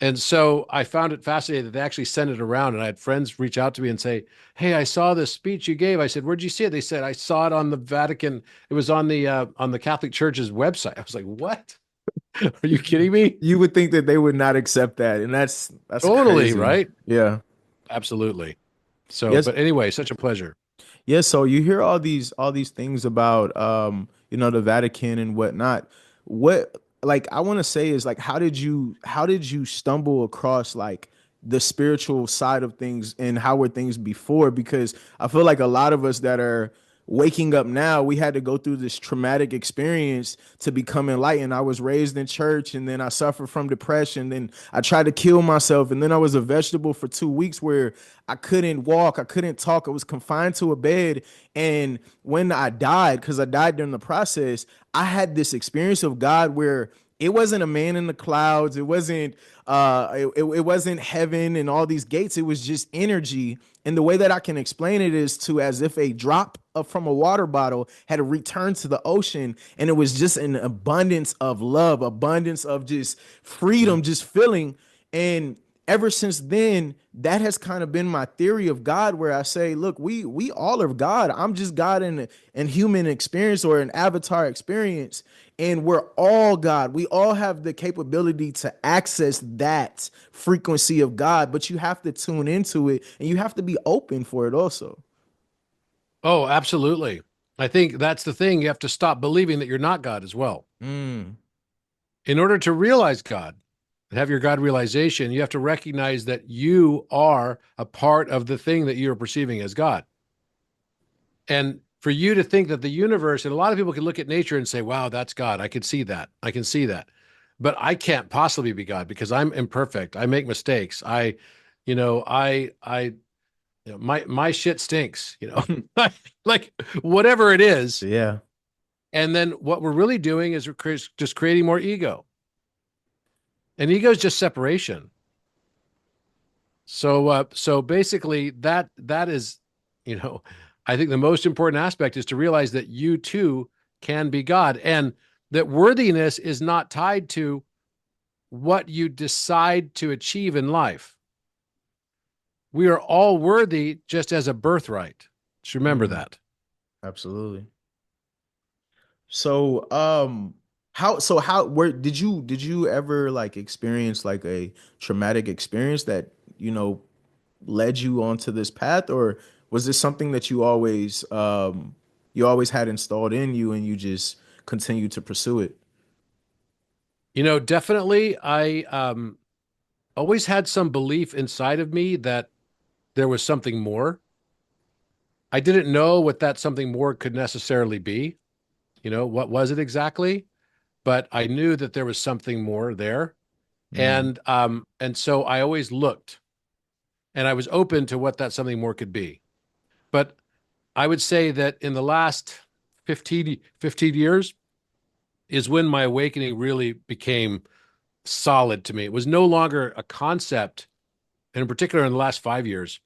And so I found it fascinating that they actually sent it around. And I had friends reach out to me and say, "Hey, I saw this speech you gave." I said, "Where'd you see it?" They said, "I saw it on the Vatican. It was on the Catholic Church's website." I was like, "What? Are you kidding me?" You would think that they would not accept that, and that's Totally, crazy. right? Yeah. Absolutely. So, Yes. but anyway, such a pleasure. Yeah, so you hear all these things about the Vatican and whatnot. What like I want to say is like how did you stumble across like the spiritual side of things and how were things before? Because I feel like a lot of us that are waking up now, we had to go through this traumatic experience to become enlightened. I was raised in church and then I suffered from depression. Then I tried to kill myself. And then I was a vegetable for 2 weeks where I couldn't walk, I couldn't talk, I was confined to a bed. And when I died, because I died during the process, I had this experience of God where it wasn't a man in the clouds, it wasn't heaven and all these gates, it was just energy. And the way that I can explain it is to as if a drop from a water bottle had returned to the ocean, and it was just an abundance of love, abundance of just Yeah. freedom, just feeling. And ever since then, that has kind of been my theory of God, where I say, look, we all are God. I'm just God in human experience or an avatar experience, and we're all God. We all have the capability to access that frequency of God, but you have to tune into it and you have to be open for it also. Oh, absolutely. I think that's the thing. You have to stop believing that you're not God as well. Mm, In order to realize God, have your God realization, you have to recognize that you are a part of the thing that you're perceiving as God. And for you to think that the universe, and a lot of people can look at nature and say, wow, that's God. I can see that. I can see that. But I can't possibly be God because I'm imperfect. I make mistakes. You know, my shit stinks, like whatever it is. yeah, And then what we're really doing is we're just creating more ego. And ego is just separation. So basically that is, you know, I think the most important aspect is to realize that you too can be God, and that worthiness is not tied to what you decide to achieve in life. We are all worthy just as a birthright. Just remember mm, that. absolutely. So, how where did you ever like experience like a traumatic experience that, you know, led you onto this path, or was this something that you always had installed in you and you just continue to pursue it? Definitely I always had some belief inside of me that there was something more. I didn't know what that something more could necessarily be. What was it exactly? But I knew that there was something more there. Mm, And so I always looked, and I was open to what that something more could be. But I would say that in the last 15 years is when my awakening really became solid to me. It was no longer a concept, and in particular in the last 5 years,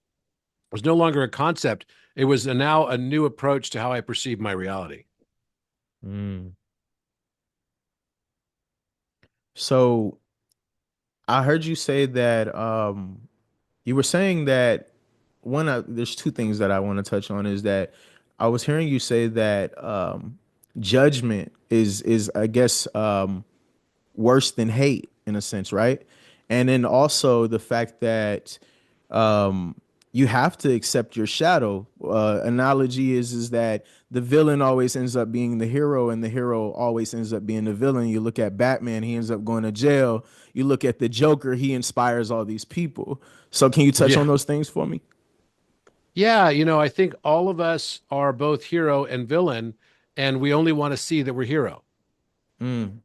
it was no longer a concept. It was now a new approach to how I perceive my reality. mm. So I heard you say that you were saying that there's two things that I want to touch on is that I was hearing you say that judgment is I guess worse than hate in a sense, right? And then also the fact that um, you have to accept your shadow. Analogy is that the villain always ends up being the hero, and the hero always ends up being the villain. You look at Batman, he ends up going to jail. You look at the Joker, he inspires all these people. So, can you touch Yeah. on those things for me? Yeah. I think all of us are both hero and villain, and we only want to see that we're hero. Mm,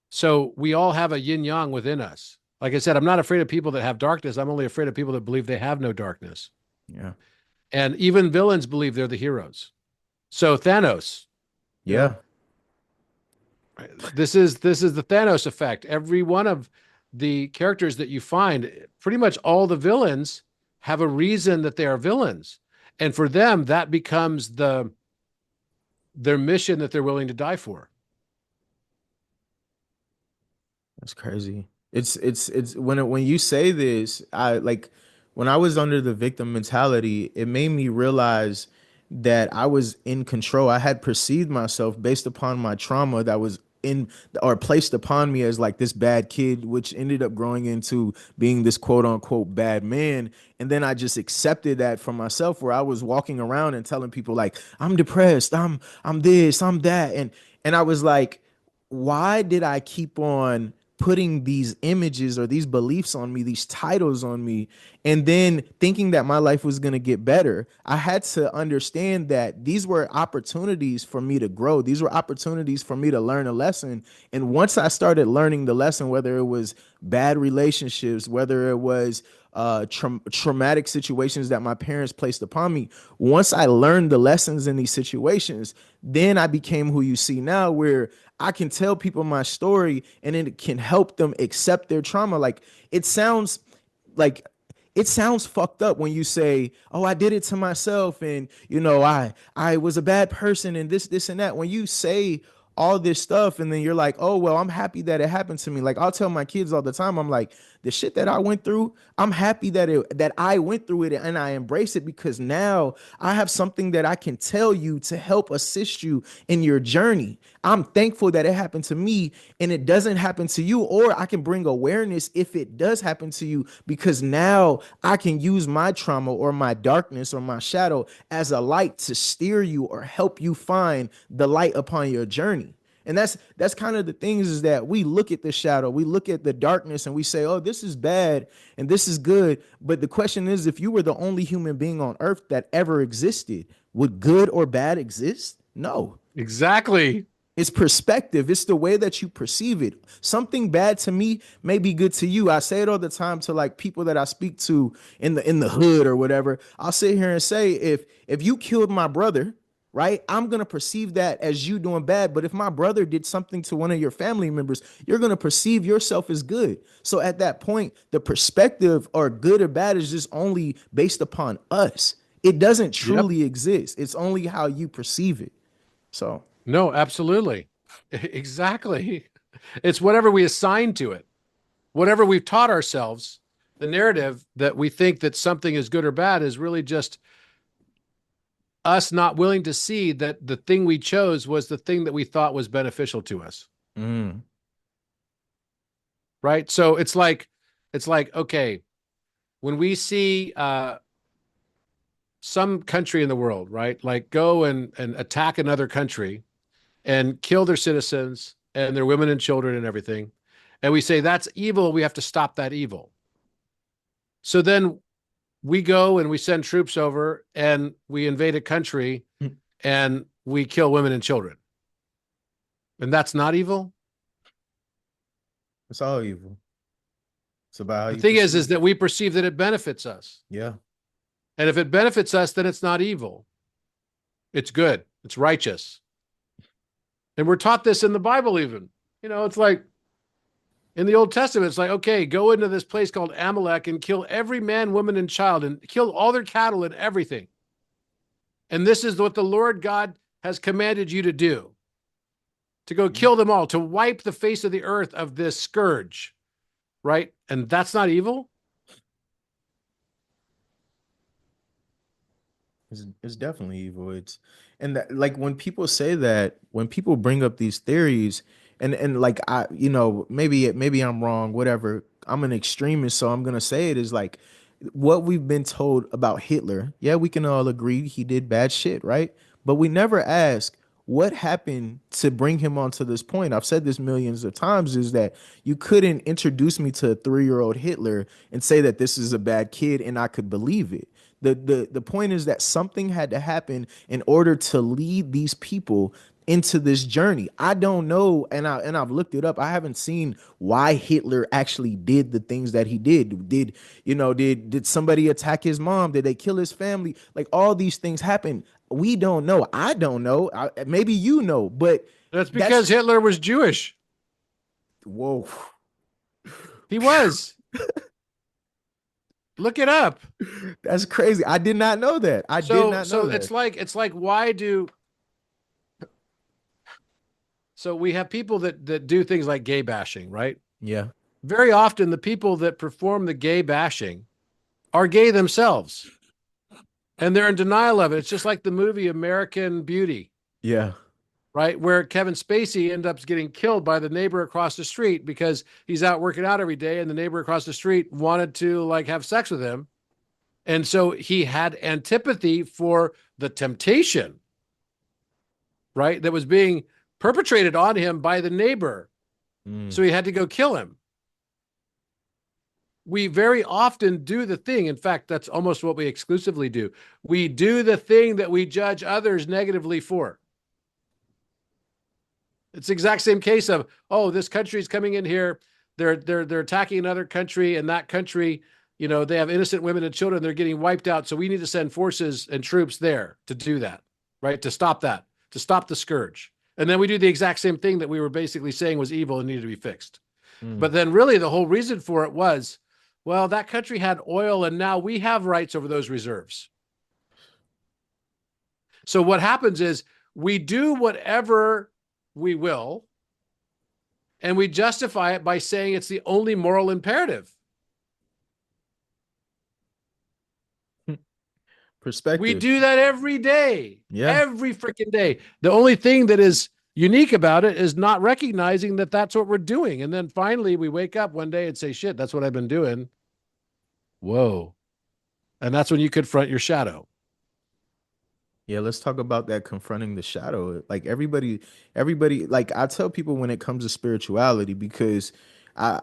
So we all have a yin yang within us. Like I said, I'm not afraid of people that have darkness. I'm only afraid of people that believe they have no darkness. yeah, And even villains believe they're the heroes. So Thanos, you yeah, know, this is the Thanos effect. Every one of the characters that you find, pretty much all the villains have a reason that they are villains. And for them, that becomes their mission that they're willing to die for. that's crazy. It's when you say this, I like when I was under the victim mentality, it made me realize that I was in control. I had perceived myself based upon my trauma that was in or placed upon me as like this bad kid, which ended up growing into being this quote unquote bad man. And then I just accepted that for myself, where I was walking around and telling people like, I'm depressed, I'm this, I'm that. And I was like, why did I keep on putting these images or these beliefs on me, these titles on me, and then thinking that my life was going to get better? I had to understand that these were opportunities for me to grow. These were opportunities for me to learn a lesson. And once I started learning the lesson, whether it was bad relationships, whether it was traumatic situations that my parents placed upon me, once I learned the lessons in these situations, then I became who you see now, where I can tell people my story and it can help them accept their trauma. Like it sounds fucked up when you say, "Oh, I did it to myself," and I was a bad person, and this and that. When you say all this stuff, and then you're like, "Oh, well, I'm happy that it happened to me." Like I'll tell my kids all the time, I'm like, "The shit that I went through, I'm happy that I went through it and I embrace it, because now I have something that I can tell you to help assist you in your journey. I'm thankful that it happened to me and it doesn't happen to you, or I can bring awareness if it does happen to you, because now I can use my trauma or my darkness or my shadow as a light to steer you or help you find the light upon your journey." And that's kind of the things, is that we look at the shadow, we look at the darkness, and we say, "Oh, this is bad and this is good." But the question is, if you were the only human being on earth that ever existed, would good or bad exist? No. Exactly. It's perspective. It's the way that you perceive it. Something bad to me may be good to you. I say it all the time to like people that I speak to in the hood or whatever. I'll sit here and say, if you killed my brother, right, I'm gonna perceive that as you doing bad. But if my brother did something to one of your family members, you're gonna perceive yourself as good. So at that point, the perspective or good or bad is just only based upon us. It doesn't Yep. truly exist. It's only how you perceive it. So No, absolutely. Exactly. It's whatever we assign to it, whatever we've taught ourselves. The narrative that we think that something is good or bad is really just us not willing to see that the thing we chose was the thing that we thought was beneficial to us. mm, Right. So it's like, okay, when we see some country in the world, right, like go and attack another country and kill their citizens and their women and children and everything, and we say that's evil, we have to stop that evil. So then we go and we send troops over and we invade a country and we kill women and children, and that's not evil. it's all evil. It's about how The you thing is perceive it. that we perceive that it benefits us, Yeah. and if it benefits us, then it's not evil, it's good, it's righteous. And we're taught this in the Bible even. It's like in the Old Testament, it's like, okay, go into this place called Amalek and kill every man, woman, and child and kill all their cattle and everything. And this is what the Lord God has commanded you to do, to go kill them all, to wipe the face of the earth of this scourge, right? And that's not evil. It's definitely evil. It's and that, like when people say that, when people bring up these theories, and like maybe I'm wrong, whatever. I'm an extremist, so I'm gonna say it is like what we've been told about Hitler. Yeah, we can all agree he did bad shit, right? But we never ask what happened to bring him onto this point. I've said this millions of times, is that you couldn't introduce me to a 3-year-old Hitler and say that this is a bad kid and I could believe it. The point is that something had to happen in order to lead these people into this journey. I don't know, and I've looked it up. I haven't seen why Hitler actually did the things that he did. Did somebody attack his mom? Did they kill his family? Like all these things happen. We don't know. I don't know. Maybe you know, but That's because Hitler was Jewish. whoa. He was. Look it up. That's crazy. I did not know that. I did not know So that. it's like why do so we have people that do things like gay bashing, right? Yeah. very often the people that perform the gay bashing are gay themselves, and they're in denial of it. It's just like the movie American Beauty, Yeah. right? Where Kevin Spacey ends up getting killed by the neighbor across the street because he's out working out every day and the neighbor across the street wanted to like have sex with him. And so he had antipathy for the temptation, right? That was being perpetrated on him by the neighbor. So he had to go kill him. We very often do the thing. In fact, that's almost what we exclusively do. We do the thing that we judge others negatively for. It's the exact same case of, oh, this country is coming in here. They're attacking another country, and that country, you know, they have innocent women and children. They're getting wiped out. So we need to send forces and troops there to do that, right? To stop that, to stop the scourge. And then we do the exact same thing that we were basically saying was evil and needed to be fixed. But then really the whole reason for it was, well, that country had oil and now we have rights over those reserves. So what happens is we do whatever we will, and we justify it by saying it's the only moral imperative. Perspective. We do that every day. Yeah. Every freaking day. The only thing that is unique about it is not recognizing that that's what we're doing. And then finally we wake up one day and say, shit, that's what I've been doing. Whoa. And that's when you confront your shadow. Yeah, let's talk about that, confronting the shadow. Like everybody, like I tell people when it comes to spirituality, because I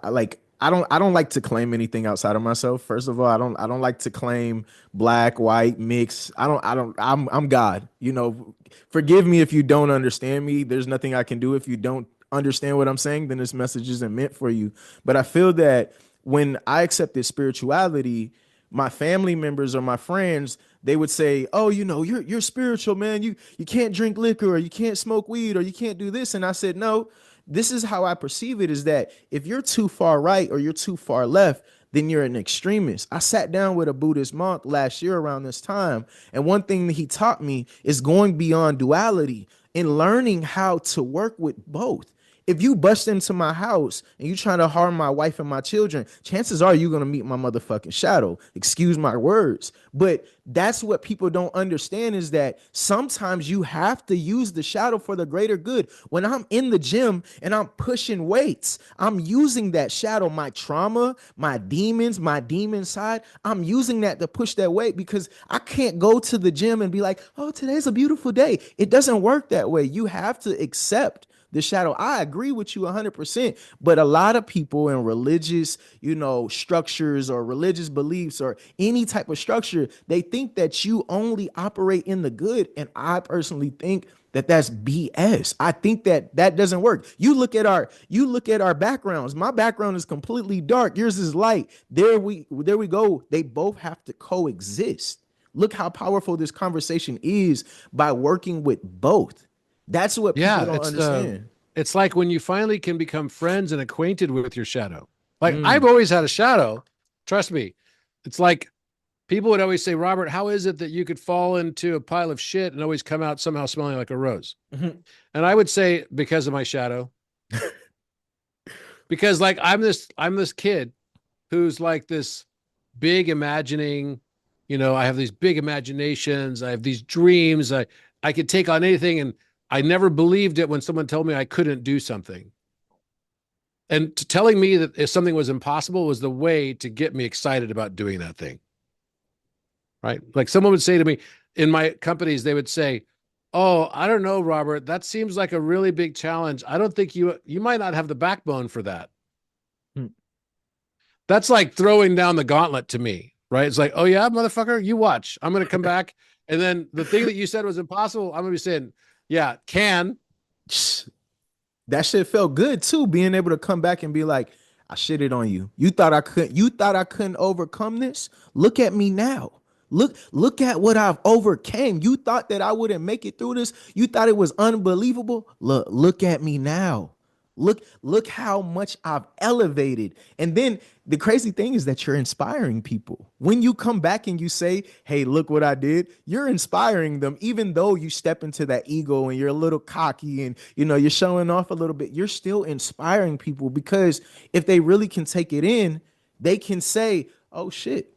don't like to claim anything outside of myself. First of all, I don't like to claim black, white, mix. I'm God. You know, forgive me if you don't understand me. There's nothing I can do. If you don't understand what I'm saying, then this message isn't meant for you. But I feel that when I accepted spirituality, my family members or my friends, they would say, oh, you know, you're spiritual, man. You can't drink liquor, or you can't smoke weed, or you can't do this. And I said, no, this is how I perceive it, is that if you're too far right or you're too far left, then you're an extremist. I sat down with a Buddhist monk last year around this time, and one thing that he taught me is going beyond duality and learning how to work with both. If you bust into my house and you trying to harm my wife and my children, chances are you're going to meet my motherfucking shadow. Excuse my words. But that's what people don't understand, is that sometimes you have to use the shadow for the greater good. When I'm in the gym and I'm pushing weights, I'm using that shadow, my trauma, my demons, my demon side. I'm using that to push that weight, because I can't go to the gym and be like, oh, today's a beautiful day. It doesn't work that way. You have to accept the shadow. I agree with you 100%, but a lot of people in religious, you know, structures or religious beliefs or any type of structure, they think that you only operate in the good. And I personally think that that's BS. I think that that doesn't work. You look at our backgrounds. My background is completely dark. Yours is light. There we go. They both have to coexist. Look how powerful this conversation is by working with both. That's what people don't understand. It's like when you finally can become friends and acquainted with your shadow. Like I've always had a shadow. Trust me. It's like people would always say, Robert, how is it that you could fall into a pile of shit and always come out somehow smelling like a rose? And I would say, because of my shadow. Because like I'm this kid who's like this big imagining, you know, I have these big imaginations. I have these dreams. I could take on anything, and I never believed it when someone told me I couldn't do something. And telling me that if something was impossible was the way to get me excited about doing that thing. Right? Like someone would say to me in my companies, they would say, oh, I don't know, Robert, that seems like a really big challenge. I don't think you might not have the backbone for that. That's like throwing down the gauntlet to me, right? It's like, oh yeah, motherfucker, you watch. I'm going to come back. And then the thing that you said was impossible, I'm going to be saying, yeah, can. That shit felt good too, being able to come back and be like, I shitted on you. You thought I couldn't overcome this? Look at me now. Look at what I've overcame. You thought that I wouldn't make it through this? You thought it was unbelievable? Look at me now. Look how much I've elevated. And then the crazy thing is that you're inspiring people. When you come back and you say, hey, look what I did, you're inspiring them, even though you step into that ego and you're a little cocky and you're showing off a little bit. You're still inspiring people, because if they really can take it in, they can say, oh shit,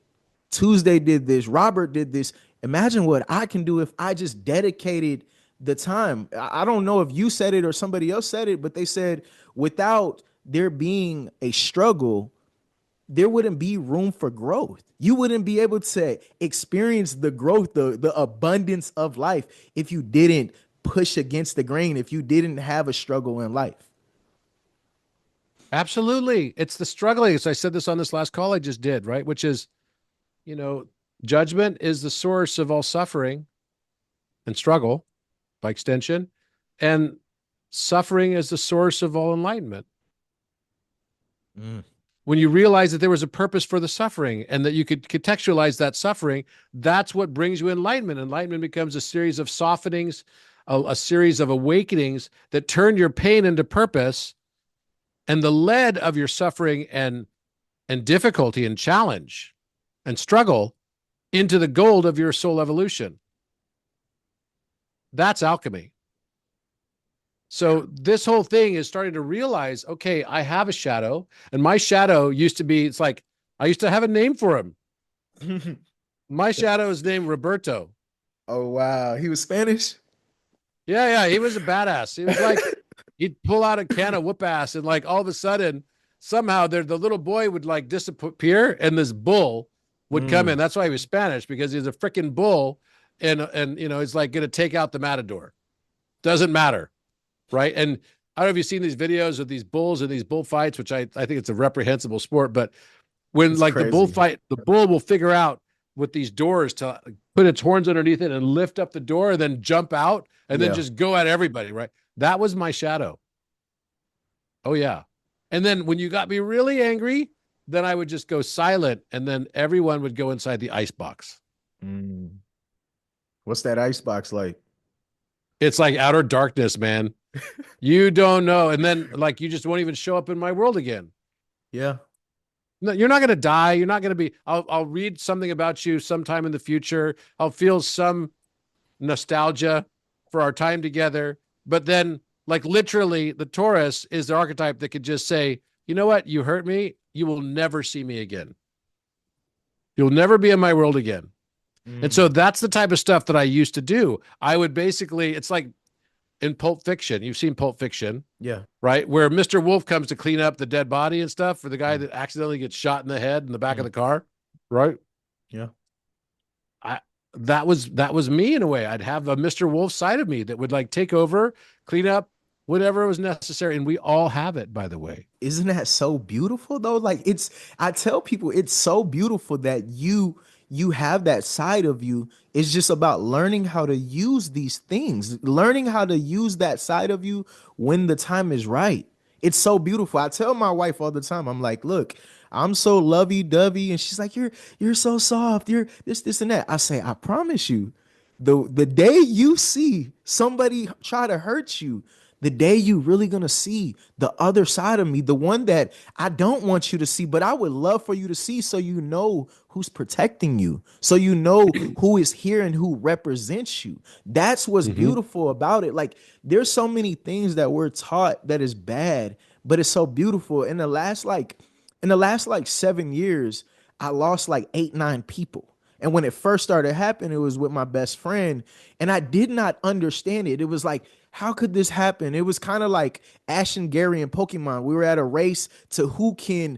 Tuesday did this, Robert did this. Imagine what I can do if I just dedicated the time. I don't know if you said it or somebody else said it, but they said without there being a struggle, there wouldn't be room for growth. You wouldn't be able to experience the growth, the abundance of life, if you didn't push against the grain, if you didn't have a struggle in life. Absolutely. It's the struggling. So I said this on this last call I just did, right? Which is, judgment is the source of all suffering and struggle by extension. And suffering is the source of all enlightenment. When you realize that there was a purpose for the suffering and that you could contextualize that suffering, that's what brings you enlightenment. Enlightenment becomes a series of softenings, a series of awakenings that turn your pain into purpose, and the lead of your suffering and difficulty and challenge and struggle into the gold of your soul evolution. That's alchemy. So this whole thing is starting to realize, okay, I have a shadow, and my shadow used to be, it's like, I used to have a name for him. My shadow is named Roberto. Oh, wow. He was Spanish? Yeah. He was a badass. He was like, he'd pull out a can of whoop ass, and like all of a sudden, somehow the little boy would like disappear, and this bull would come in. That's why he was Spanish, because he's a freaking bull, and he's like going to take out the matador. Doesn't matter, right? And I don't know if you've seen these videos of these bulls and these bullfights, which I think it's a reprehensible sport, but when it's like crazy. The bullfight, the bull will figure out with these doors to put its horns underneath it and lift up the door and then jump out and then just go at everybody, right? That was my shadow. Oh, yeah. And then when you got me really angry, then I would just go silent, and then everyone would go inside the ice box. What's that ice box like? It's like outer darkness, man. You don't know. And then like you just won't even show up in my world again. Yeah. No, you're not going to die. You're not going to be, I'll read something about you sometime in the future. I'll feel some nostalgia for our time together. But then like literally the Taurus is the archetype that could just say, you know what? You hurt me. You will never see me again. You'll never be in my world again. And so that's the type of stuff that I used to do. I would basically, it's like in Pulp Fiction. You've seen Pulp Fiction. Yeah. Right? Where Mr. Wolf comes to clean up the dead body and stuff for the guy that accidentally gets shot in the head in the back of the car. Right? Yeah. That was me in a way. I'd have a Mr. Wolf side of me that would like take over, clean up, whatever was necessary. And we all have it, by the way. Isn't that so beautiful though? Like I tell people it's so beautiful that you have that side of you. It's just about learning how to use these things, learning how to use that side of you when the time is right. It's so beautiful. I tell my wife all the time, I'm like, look, I'm so lovey-dovey. And she's like, you're so soft. You're this, and that. I say, I promise you, the day you see somebody try to hurt you, the day you really gonna see the other side of me, the one that I don't want you to see, but I would love for you to see, so you know who's protecting you, so you know who is here and who represents you. That's what's beautiful about it. Like there's so many things that we're taught that is bad, but it's so beautiful. In the last 7 years, I lost like 8-9 people. And when it first started happening, it was with my best friend, and I did not understand it. It was like, how could this happen? It was kind of like Ash and Gary in Pokemon. We were at a race to who can,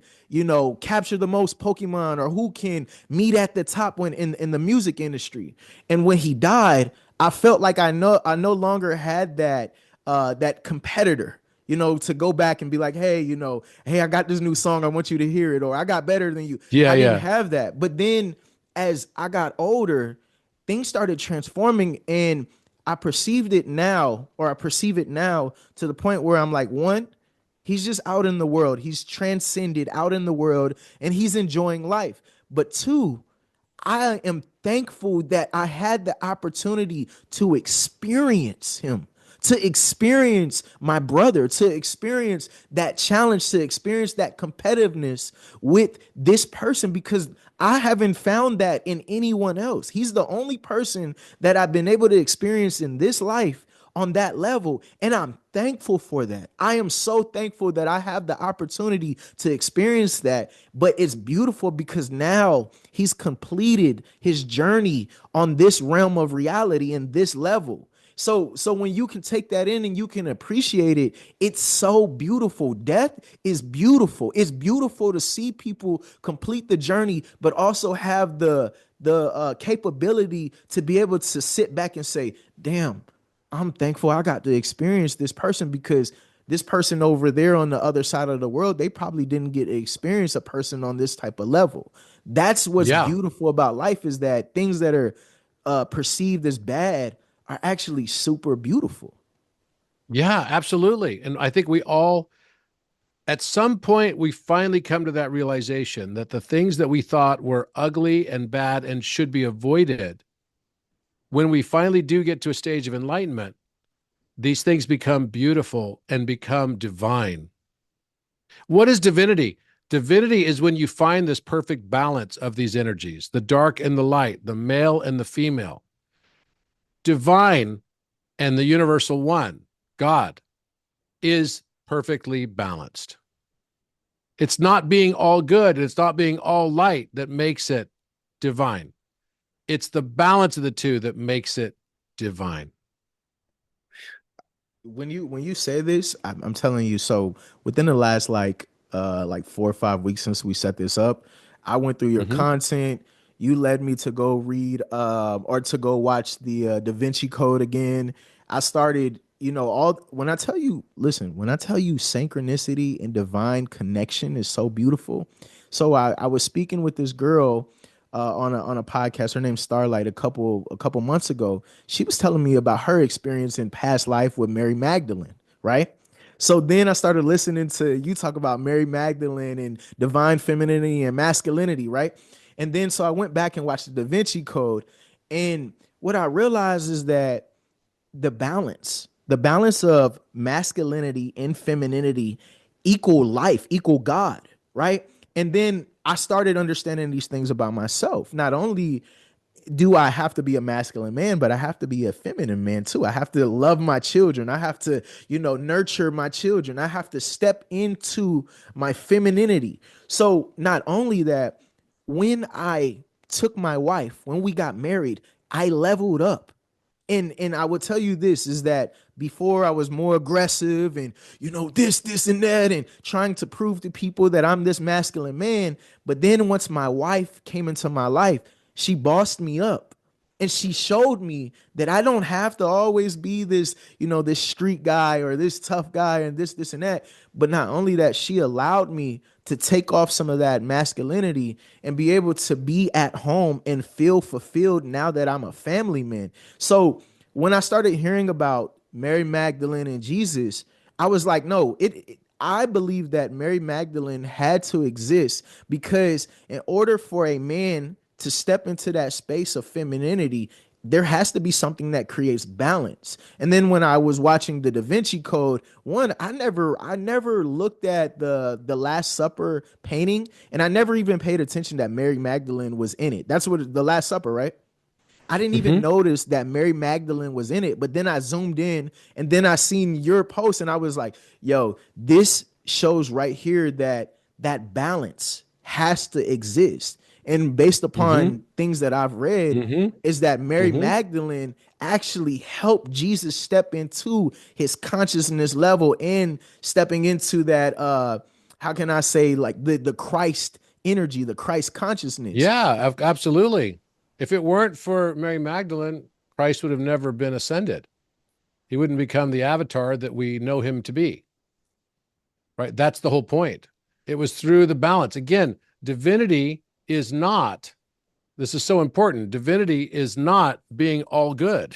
capture the most Pokemon, or who can meet at the top when in the music industry. And when he died, I felt like I no longer had that competitor, to go back and be like, hey, hey, I got this new song, I want you to hear it, or I got better than you. I didn't have that. But then as I got older, things started transforming, and I perceive it now to the point where I'm like, one, he's just out in the world. He's transcended out in the world, and he's enjoying life. But two, I am thankful that I had the opportunity to experience him, to experience my brother, to experience that challenge, to experience that competitiveness with this person, because I haven't found that in anyone else. He's the only person that I've been able to experience in this life on that level. And I'm thankful for that. I am so thankful that I have the opportunity to experience that. But it's beautiful because now he's completed his journey on this realm of reality and this level. So when you can take that in and you can appreciate it, it's so beautiful. Death is beautiful. It's beautiful to see people complete the journey, but also have the capability to be able to sit back and say, damn, I'm thankful I got to experience this person, because this person over there on the other side of the world, they probably didn't get to experience a person on this type of level. That's what's Yeah. beautiful about life, is that things that are perceived as bad are actually super beautiful. Yeah, absolutely. And I think we all, at some point, we finally come to that realization that the things that we thought were ugly and bad and should be avoided, when we finally do get to a stage of enlightenment, these things become beautiful and become divine. What is divinity? Divinity is when you find this perfect balance of these energies, the dark and the light, the male and the female. Divine and the universal one, God, is perfectly balanced. It's not being all good, it's not being all light that makes it divine. It's the balance of the two that makes it divine. When you say this, I'm telling you, so within the last like 4 or 5 weeks since we set this up, I went through your Mhm. content. You led me to go read or to go watch the Da Vinci Code again. I started, all when I tell you, listen, when I tell you synchronicity and divine connection is so beautiful. So I was speaking with this girl on a podcast. Her name's Starlight. A couple months ago, she was telling me about her experience in past life with Mary Magdalene, right? So then I started listening to you talk about Mary Magdalene and divine femininity and masculinity, right? And then so I went back and watched the Da Vinci Code, and what I realized is that the balance of masculinity and femininity equal life, equal God, right? And then I started understanding these things about myself. Not only do I have to be a masculine man, but I have to be a feminine man too. I have to love my children. I have to, nurture my children. I have to step into my femininity. So not only that, when I took my wife, when we got married, I leveled up. And I would tell you this is that before I was more aggressive and this and that and trying to prove to people that I'm this masculine man. But then once my wife came into my life, she bossed me up. And she showed me that I don't have to always be this street guy or this tough guy and this and that. But not only that, she allowed me to take off some of that masculinity and be able to be at home and feel fulfilled now that I'm a family man. So when I started hearing about Mary Magdalene and Jesus, I was like, no, I believe that Mary Magdalene had to exist because in order for a man to step into that space of femininity, there has to be something that creates balance. And then when I was watching the Da Vinci Code, I never looked at the Last Supper painting, and I never even paid attention that Mary Magdalene was in it. That's what the Last Supper, right? I didn't even Mhm. notice that Mary Magdalene was in it, but then I zoomed in and then I seen your post and I was like, yo, this shows right here that that balance has to exist. And based Mhm. upon things that I've read, Mhm. is that Mary Mhm. Magdalene actually helped Jesus step into his consciousness level and stepping into that how can I say, like the Christ energy, the Christ consciousness. Yeah, absolutely. If it weren't for Mary Magdalene, Christ would have never been ascended. He wouldn't become the avatar that we know him to be. Right? That's the whole point. It was through the balance. Again, divinity is not, this is so important. Divinity is not being all good.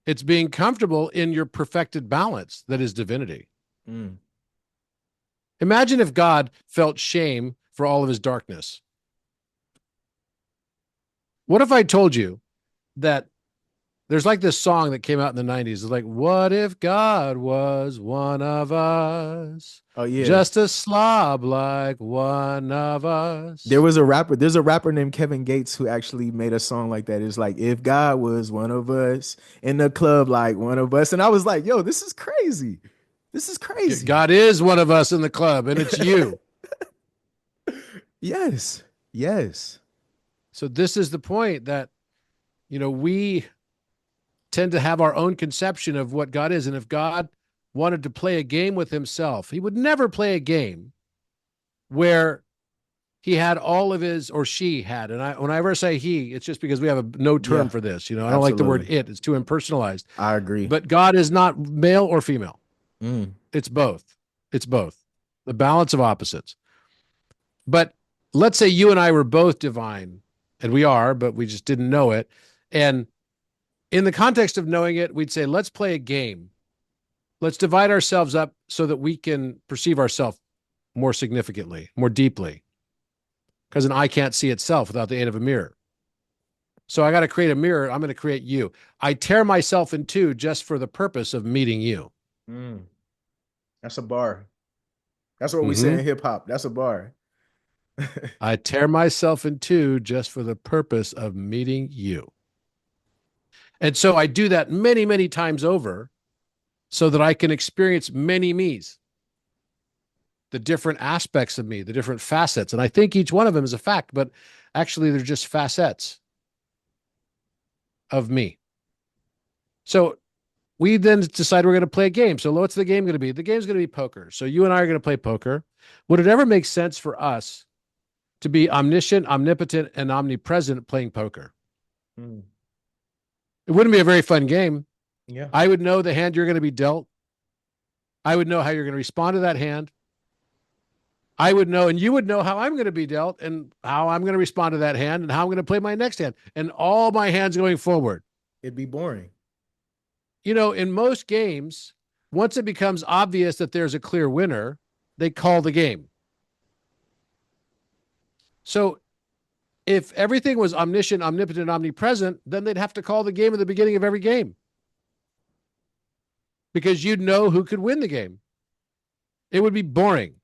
It's being comfortable in your perfected balance that is divinity. Mm. Imagine if God felt shame for all of his darkness. What if I told you that There's like this song that came out in the 90s. It's like, what if God was one of us? Oh yeah. Just a slob like one of us. There's a rapper named Kevin Gates who actually made a song like that. It's like, if God was one of us in the club like one of us. And I was like, yo, this is crazy. This is crazy. God is one of us in the club, and it's you. Yes. Yes. So this is the point that, we tend to have our own conception of what God is. And if God wanted to play a game with himself, he would never play a game where he had all of his, or she had. And whenever I say he, it's just because we have no term for this. I don't like the word it. It's too impersonalized. I agree. But God is not male or female. It's both. It's both. The balance of opposites. But let's say you and I were both divine, and we are, but we just didn't know it. And in the context of knowing it, we'd say, let's play a game. Let's divide ourselves up so that we can perceive ourselves more significantly, more deeply. Because an eye can't see itself without the aid of a mirror. So I got to create a mirror. I'm going to create you. I tear myself in two just for the purpose of meeting you. That's a bar. That's what we say in hip hop. That's a bar. I tear myself in two just for the purpose of meeting you. And so I do that many, many times over so that I can experience many me's, the different aspects of me, the different facets. And I think each one of them is a fact, but actually they're just facets of me. So we then decide we're going to play a game. So what's the game going to be? The game's going to be poker. So you and I are going to play poker. Would it ever make sense for us to be omniscient, omnipotent, and omnipresent playing poker? It wouldn't be a very fun game. Yeah. I would know the hand you're going to be dealt. I would know how you're going to respond to that hand. I would know, and you would know how I'm going to be dealt and how I'm going to respond to that hand and how I'm going to play my next hand and all my hands going forward. It'd be boring. In most games, once it becomes obvious that there's a clear winner, they call the game. So if everything was omniscient, omnipotent, omnipresent, then they'd have to call the game at the beginning of every game. Because you'd know who could win the game. It would be boring.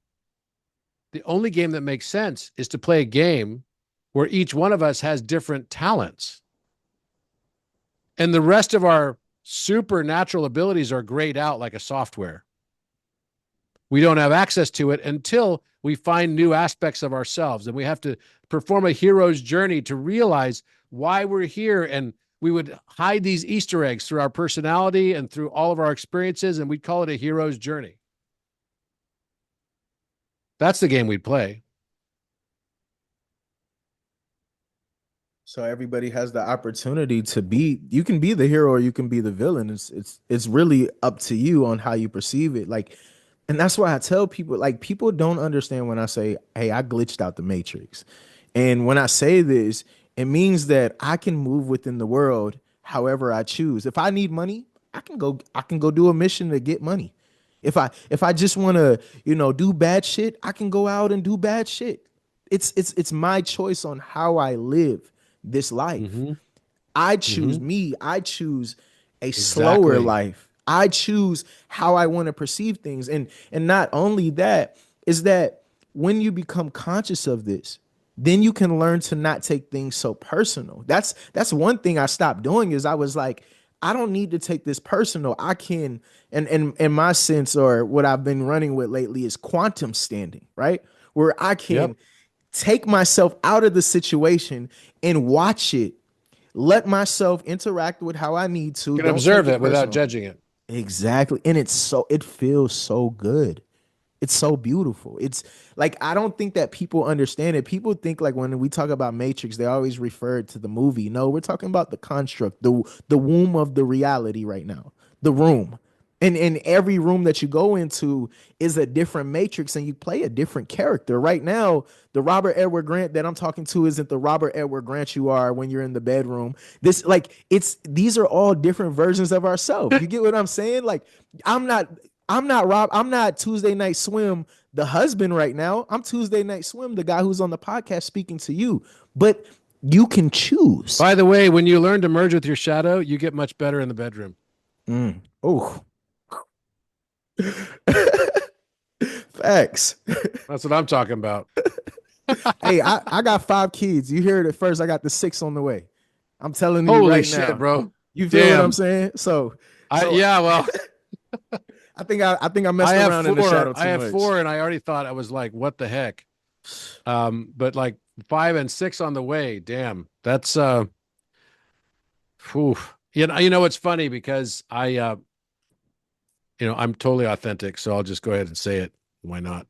The only game that makes sense is to play a game where each one of us has different talents. And the rest of our supernatural abilities are grayed out like a software. We don't have access to it until we find new aspects of ourselves. And we have to perform a hero's journey to realize why we're here. And we would hide these Easter eggs through our personality and through all of our experiences. And we'd call it a hero's journey. That's the game we'd play. So everybody has the opportunity to be, you can be the hero or you can be the villain. It's really up to you on how you perceive it. Like, and that's why I tell people, like, people don't understand when I say, hey, I glitched out the matrix. And when I say this, it means that I can move within the world however I choose. If I need money, I can go do a mission to get money. If I just want to, do bad shit, I can go out and do bad shit. It's my choice on how I live this life. I choose me. I choose a slower life. I choose how I want to perceive things. And not only that, is that when you become conscious of this, then you can learn to not take things so personal. That's one thing I stopped doing, is I was like, I don't need to take this personal. I can, and in my sense, or what I've been running with lately, is quantum standing, right? Where I can take myself out of the situation and watch it, let myself interact with how I need to. You can observe it without judging it. Exactly. And it feels so good. It's so beautiful. It's like, I don't think that people understand it. People think, like, when we talk about Matrix, they always refer to the movie. No, we're talking about the construct, the womb of the reality right now, the room. And in every room that you go into is a different matrix, and you play a different character. Right now, the Robert Edward Grant that I'm talking to isn't the Robert Edward Grant you are when you're in the bedroom. These are all different versions of ourselves. You get what I'm saying? Like, I'm not Tuesday Night Swim, the husband right now. I'm Tuesday Night Swim, the guy who's on the podcast speaking to you. But You can choose. By the way, when you learn to merge with your shadow, you get much better in the bedroom. Oh. Facts. That's what I'm talking about. Hey, I got 5 kids. You heard it first. I got the 6 on the way. I'm telling you Holy right shit, now. bro. You feel what Damn. I'm saying? So Yeah, well, I think I messed around in the shadow too much. I have 4, and I already thought I was like, what the heck? But like 5 and 6 on the way. Damn, that's whew. You know, it's funny because I'm totally authentic, so I'll just go ahead and say it. Why not?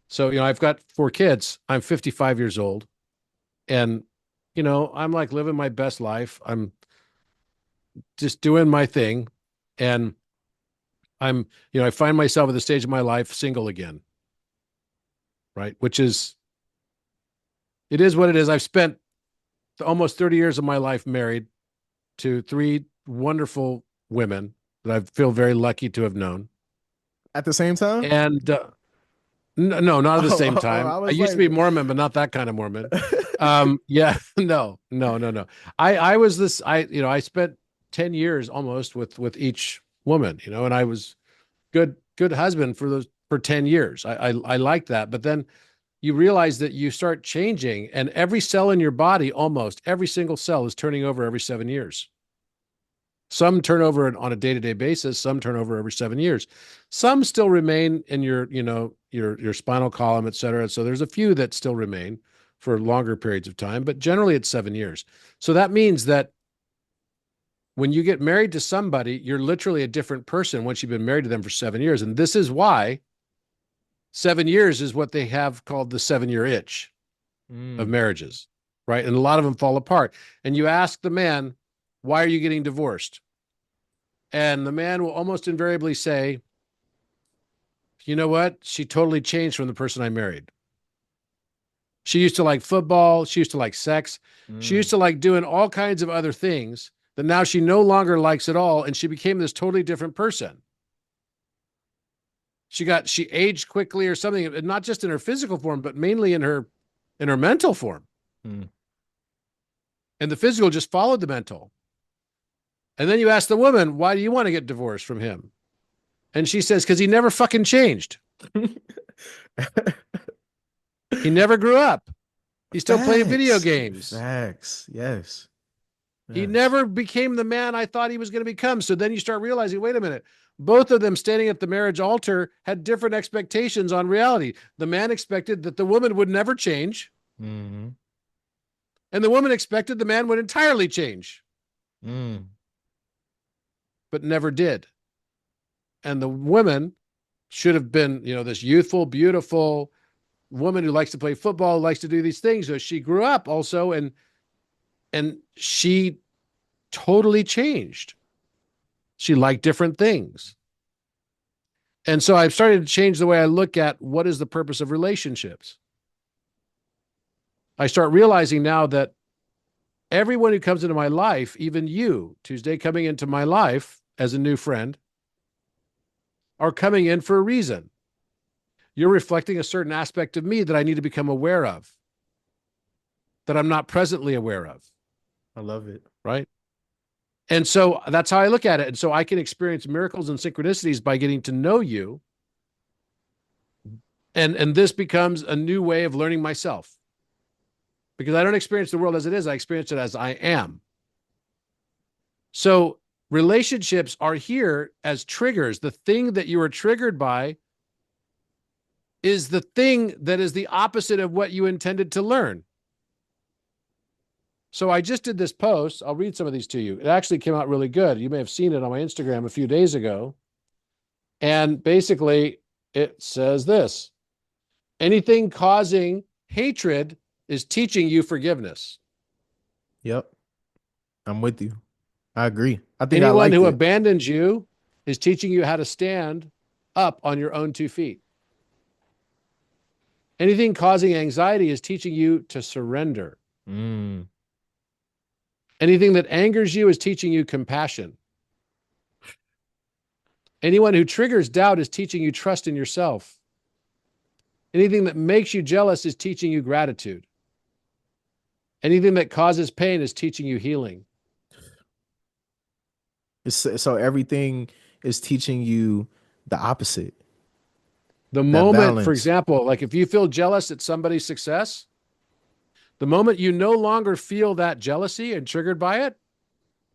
So, I've got 4 kids. I'm 55 years old, and I'm like living my best life. I'm just doing my thing, and I find myself at the stage of my life single again. Right, which is what it is. I've spent almost 30 years of my life married to 3 wonderful women that I feel very lucky to have known. At the same time? And no, not at the same time. I used to be Mormon, but not that kind of Mormon. Yeah, no. I was this. I spent 10 years almost with each woman. And I was good husband for 10 years. I liked that, but then you realize that you start changing, and every cell in your body, almost every single cell, is turning over every 7 years. Some turn over on a day-to-day basis. Some turn over every 7 years. Some still remain in your spinal column, et cetera. So there's a few that still remain for longer periods of time, but generally it's 7 years. So that means that when you get married to somebody, you're literally a different person once you've been married to them for 7 years. And this is why 7 years is what they have called the 7-year itch of marriages, right? And a lot of them fall apart. And you ask the man, why are you getting divorced? And the man will almost invariably say, you know what? She totally changed from the person I married. She used to like football. She used to like sex. She used to like doing all kinds of other things that now she no longer likes at all. And she became this totally different person. She aged quickly or something, not just in her physical form, but mainly in her mental form. And the physical just followed the mental. And then you ask the woman, why do you want to get divorced from him? And she says, because he never fucking changed. He never grew up. He's still playing video games. Facts. Yes. He never became the man I thought he was going to become. So then you start realizing, wait a minute, both of them standing at the marriage altar had different expectations on reality. The man expected that the woman would never change. And the woman expected the man would entirely change. But never did. And the woman should have been, this youthful, beautiful woman who likes to play football, likes to do these things. So she grew up also, and she totally changed. She liked different things. And so I've started to change the way I look at what is the purpose of relationships. I start realizing now that everyone who comes into my life, even you, Tuesday, coming into my life as a new friend, are coming in for a reason. You're reflecting a certain aspect of me that I need to become aware of, that I'm not presently aware of. I love it. Right? And so that's how I look at it. And so I can experience miracles and synchronicities by getting to know you. And this becomes a new way of learning myself. Because I don't experience the world as it is, I experience it as I am. So relationships are here as triggers. The thing that you are triggered by is the thing that is the opposite of what you intended to learn. So I just did this post. I'll read some of these to you. It actually came out really good. You may have seen it on my Instagram a few days ago. And basically it says this: anything causing hatred is teaching you forgiveness. Yep. I'm with you. I agree. I think anyone who abandons you is teaching you how to stand up on your own 2 feet. Anything causing anxiety is teaching you to surrender. Anything that angers you is teaching you compassion. Anyone who triggers doubt is teaching you trust in yourself. Anything that makes you jealous is teaching you gratitude. Anything that causes pain is teaching you healing. So everything is teaching you the opposite, The that moment, for balance. example, like if you feel jealous at somebody's success, the moment you no longer feel that jealousy and triggered by it,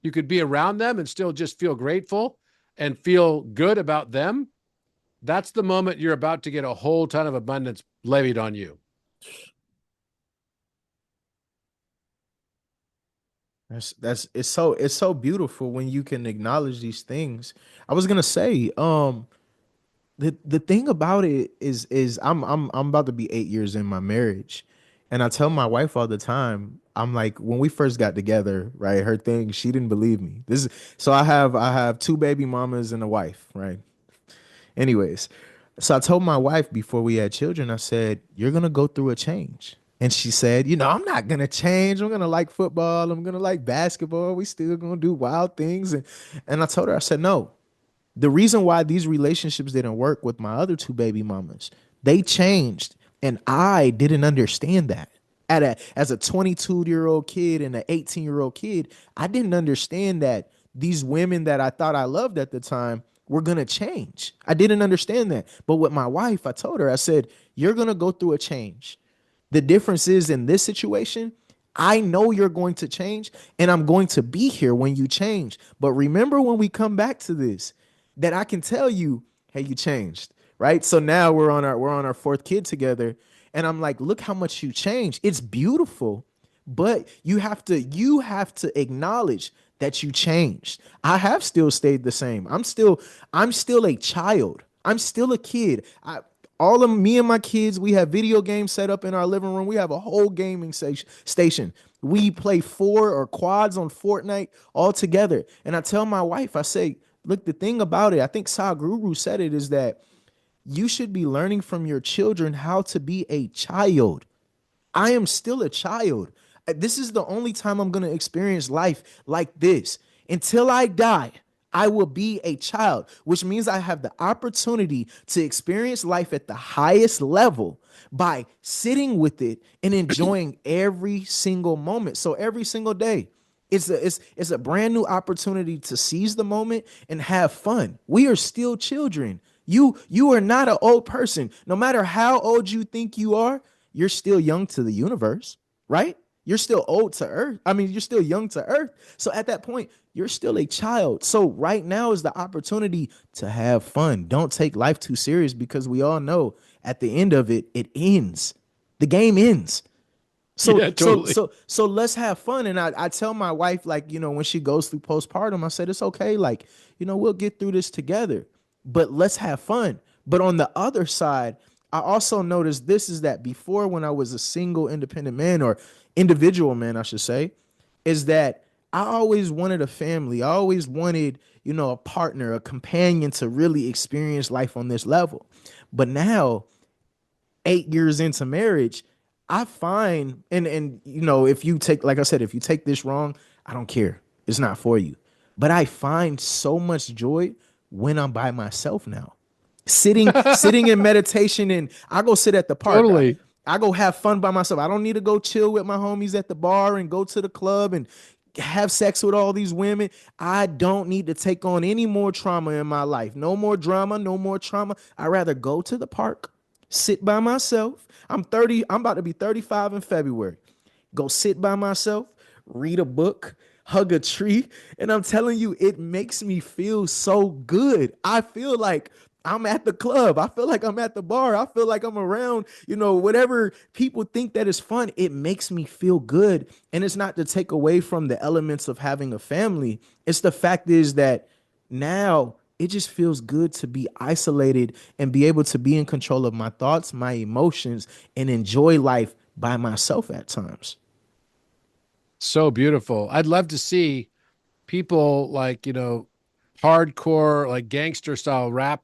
you could be around them and still just feel grateful and feel good about them. That's the moment you're about to get a whole ton of abundance levied on you. That's it's so beautiful when you can acknowledge these things. I was gonna say, the thing about it is I'm about to be 8 years in my marriage, and I tell my wife all the time, I'm like, when we first got together, right? Her thing, she didn't believe me. This is so I have two baby mamas and a wife, right? Anyways, so I told my wife before we had children, I said, you're gonna go through a change. And she said, I'm not gonna change. I'm gonna like football. I'm gonna like basketball. We still gonna do wild things. And I told her, I said, no. The reason why these relationships didn't work with my other two baby mamas, they changed. And I didn't understand that. As a 22-year-old kid and an 18-year-old kid, I didn't understand that these women that I thought I loved at the time were gonna change. I didn't understand that. But with my wife, I told her, I said, you're gonna go through a change. The difference is in this situation, I know you're going to change and I'm going to be here when you change. But remember when we come back to this, that I can tell you, hey, you changed, right? So now we're on our fourth kid together and I'm like, look how much you changed. It's beautiful, but you have to acknowledge that you changed. I have still stayed the same. I'm still a child. I'm still a kid. All of me and my kids, we have video games set up in our living room. We have a whole gaming station. We play four or quads on Fortnite all together. And I tell my wife, I say, look, the thing about it, I think Sadhguru said it, is that you should be learning from your children how to be a child. I am still a child. This is the only time I'm going to experience life like this. Until I die, I will be a child, which means I have the opportunity to experience life at the highest level by sitting with it and enjoying every single moment. So every single day, it's a brand new opportunity to seize the moment and have fun. We are still children. You are not an old person. No matter how old you think you are, you're still young to the universe, right? You're still old to earth. I mean, you're still young to earth. So at that point, you're still a child. So right now is the opportunity to have fun. Don't take life too serious, because we all know at the end of it, it ends. The game ends. So Yeah, totally. so let's have fun. And I tell my wife, like, when she goes through postpartum, I said, it's okay. Like, we'll get through this together, but let's have fun. But on the other side, I also noticed this, is that before, when I was a single independent man, or individual man, I should say, is that I always wanted a family. I always wanted, a partner, a companion to really experience life on this level. But now, 8 years into marriage, I find, and if you take, like I said, if you take this wrong, I don't care. It's not for you. But I find so much joy when I'm by myself now. Sitting in meditation, and I go sit at the park. Totally. I go have fun by myself. I don't need to go chill with my homies at the bar and go to the club and have sex with all these women. I don't need to take on any more trauma in my life. No more drama, no more trauma. I'd rather go to the park, sit by myself. I'm 30, I'm about to be 35 in February. Go sit by myself, read a book, hug a tree. And I'm telling you, it makes me feel so good. I feel like I'm at the club. I feel like I'm at the bar. I feel like I'm around, whatever people think that is fun. It makes me feel good. And it's not to take away from the elements of having a family. It's the fact is that now it just feels good to be isolated and be able to be in control of my thoughts, my emotions, and enjoy life by myself at times. So beautiful. I'd love to see people like, hardcore, like gangster style rap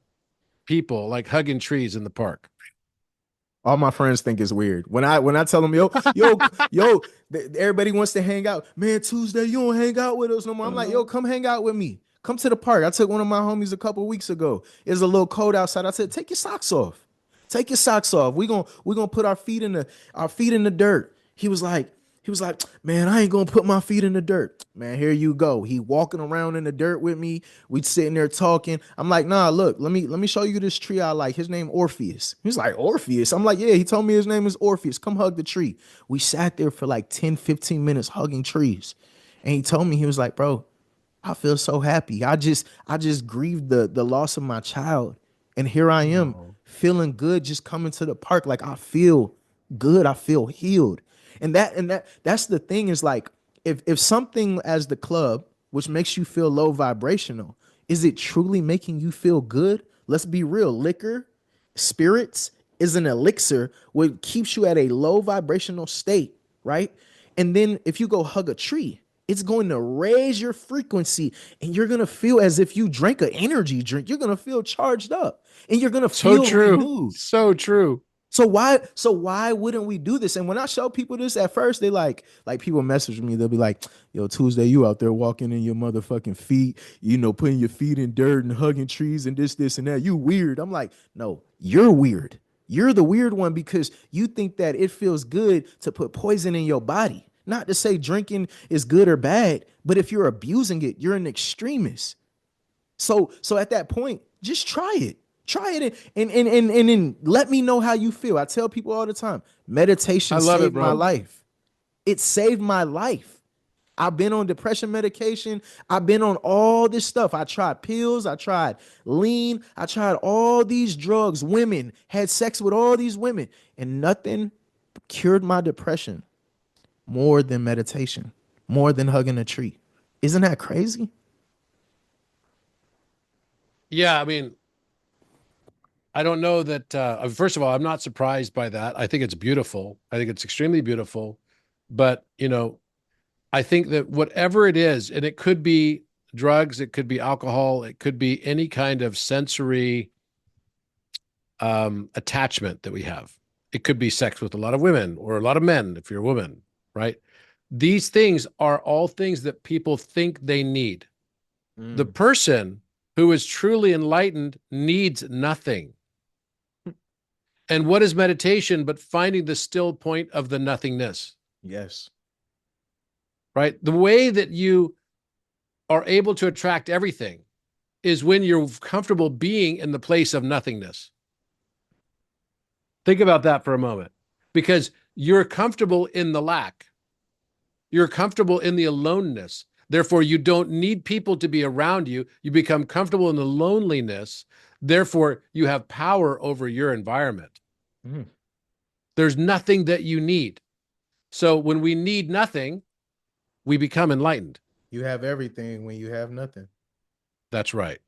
people, like hugging trees in the park. All my friends think it's weird when I tell them, yo, everybody wants to hang out. Man, Tuesday, you don't hang out with us no more. I'm like, yo, come hang out with me. Come to the park. I took one of my homies a couple weeks ago. It's a little cold outside. I said, take your socks off. Take your socks off. We gonna put our feet in the dirt. He was like, He was like, man, I ain't gonna put my feet in the dirt. Man, here you go. He walking around in the dirt with me. We sitting there talking. I'm like, nah, look, let me show you this tree I like. His name Orpheus. He's like, Orpheus. I'm like, yeah, he told me his name is Orpheus. Come hug the tree. We sat there for like 10, 15 minutes hugging trees. And he told me, he was like, bro, I feel so happy. I just grieved the loss of my child. And here I am Oh. feeling good just coming to the park. Like I feel good. I feel healed. And that's the thing is like if something as the club, which makes you feel low vibrational, is it truly making you feel good? Let's be real. Liquor, spirits is an elixir what keeps you at a low vibrational state, right? And then if you go hug a tree, it's going to raise your frequency and you're going to feel as if you drank an energy drink. You're going to feel charged up and you're going to So feel true. renewed. So true. So why wouldn't we do this? And when I show people this at first, they like people message me, they'll be like, yo, Tuesday, you out there walking in your motherfucking feet, putting your feet in dirt and hugging trees and this and that. You weird. I'm like, no, you're weird. You're the weird one because you think that it feels good to put poison in your body. Not to say drinking is good or bad, but if you're abusing it, you're an extremist. So at that point, just try it. Try it and then let me know how you feel. I tell people all the time, I meditation love it, saved my bro. life. It saved my life. I've been on depression medication. I've been on all this stuff. I tried pills. I tried lean. I tried all these drugs. Women had sex with all these women, and nothing cured my depression more than meditation, more than hugging a tree. Isn't that crazy? Yeah, I mean, I don't know that. First of all, I'm not surprised by that. I think it's beautiful. I think it's extremely beautiful. But, I think that whatever it is, and it could be drugs, it could be alcohol, it could be any kind of sensory attachment that we have. It could be sex with a lot of women or a lot of men if you're a woman, right? These things are all things that people think they need. The person who is truly enlightened needs nothing. And what is meditation but finding the still point of the nothingness, Yes. right? The way that you are able to attract everything is when you're comfortable being in the place of nothingness. Think about that for a moment, because you're comfortable in the lack. You're comfortable in the aloneness. Therefore, you don't need people to be around you. You become comfortable in the loneliness. Therefore, you have power over your environment. Mhm. There's nothing that you need. So when we need nothing, we become enlightened. You have everything when you have nothing. That's right.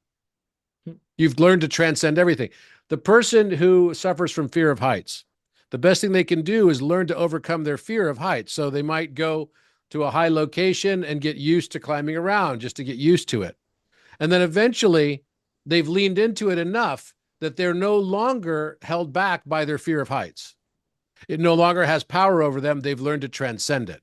You've learned to transcend everything. The person who suffers from fear of heights, the best thing they can do is learn to overcome their fear of heights. So they might go to a high location and get used to climbing around just to get used to it. And then eventually they've leaned into it enough that they're no longer held back by their fear of heights. It no longer has power over them. They've learned to transcend it.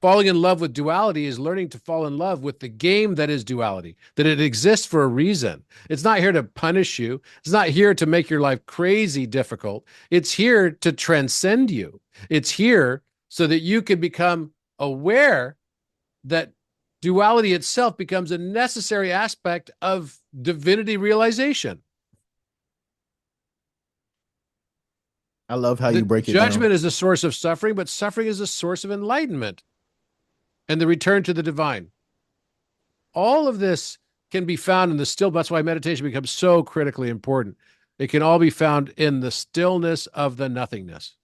Falling in love with duality is learning to fall in love with the game that is duality, that it exists for a reason. It's not here to punish you. It's not here to make your life crazy difficult. It's here to transcend you. It's here so that you can become aware that duality itself becomes a necessary aspect of divinity realization. I love how you break it Judgment down. is a source of suffering, but suffering is a source of enlightenment and the return to the divine. All of this can be found in the still. That's why meditation becomes so critically important. It can all be found in the stillness of the nothingness.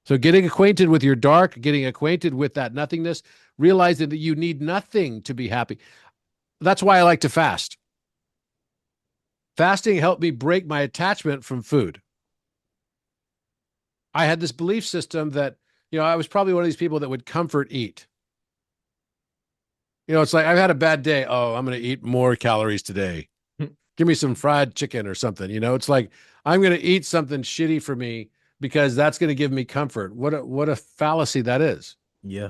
So getting acquainted with your dark, getting acquainted with that nothingness, realizing that you need nothing to be happy. That's why I like to fast. Fasting helped me break my attachment from food. I had this belief system that, I was probably one of these people that would comfort eat. It's like, I've had a bad day. Oh, I'm going to eat more calories today. Give me some fried chicken or something. It's like, I'm going to eat something shitty for me because that's going to give me comfort. What a fallacy that is. Yeah.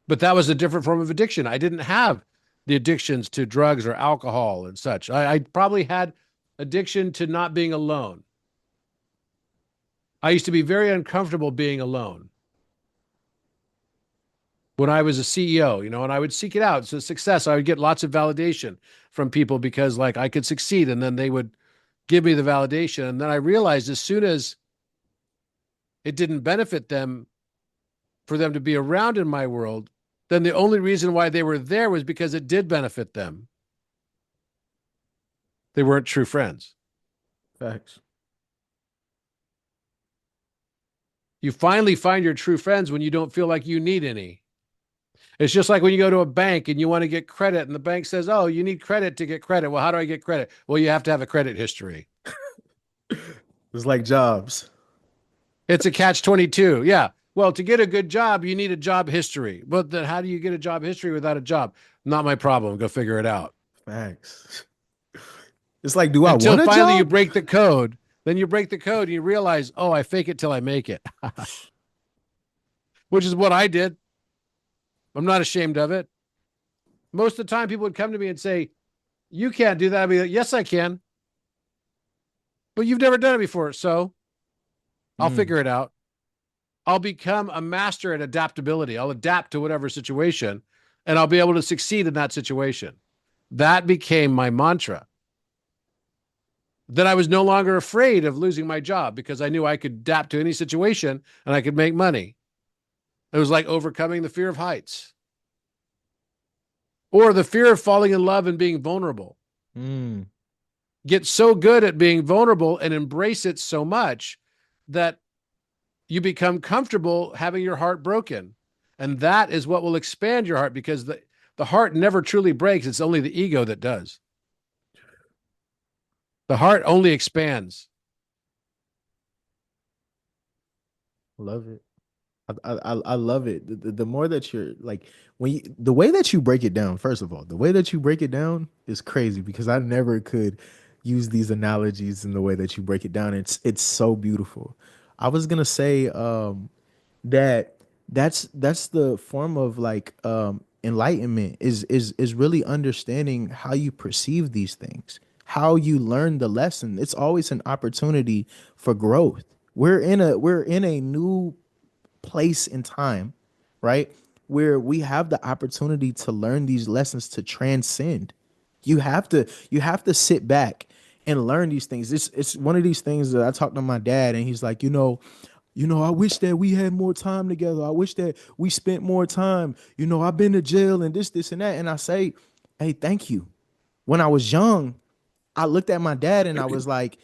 But that was a different form of addiction. I didn't have the addictions to drugs or alcohol and such. I probably had addiction to not being alone. I used to be very uncomfortable being alone when I was a CEO, and I would seek it out. So success, I would get lots of validation from people because like I could succeed and then they would give me the validation. And then I realized as soon as it didn't benefit them for them to be around in my world, then the only reason why they were there was because it did benefit them. They weren't true friends. Facts. You finally find your true friends when you don't feel like you need any. It's just like when you go to a bank and you want to get credit and the bank says, oh, you need credit to get credit. Well, how do I get credit? Well, you have to have a credit history. It's like jobs. It's a catch-22. Yeah. Well, to get a good job, you need a job history. But then how do you get a job history without a job? Not my problem. Go figure it out. Facts. It's like, do I want a Until finally job? you break the code. Then you break the code and you realize, oh, I fake it till I make it. Which is what I did. I'm not ashamed of it. Most of the time, people would come to me and say, you can't do that. I'd be like, yes, I can. But you've never done it before. So I'll figure it out. I'll become a master at adaptability. I'll adapt to whatever situation and I'll be able to succeed in that situation. That became my mantra. Then I was no longer afraid of losing my job because I knew I could adapt to any situation and I could make money. It was like overcoming the fear of heights or the fear of falling in love and being vulnerable. Get so good at being vulnerable and embrace it so much that you become comfortable having your heart broken. And that is what will expand your heart because the heart never truly breaks. It's only the ego that does. The heart only expands. Love it. I love it. The more that you're like, the way that you break it down, first of all, the way that you break it down is crazy because I never could use these analogies in the way that you break it down. It's so beautiful. I was gonna say that's the form of like enlightenment is really understanding how you perceive these things, how you learn the lesson. It's always an opportunity for growth. We're in a new place in time, right? Where we have the opportunity to learn these lessons to transcend. You have to sit back and learn these things. It's one of these things that I talked to my dad and he's like, I wish that we had more time together. I wish that we spent more time. I've been to jail and this and that. And I say, hey, thank you. When I was young, I looked at my dad and I was like,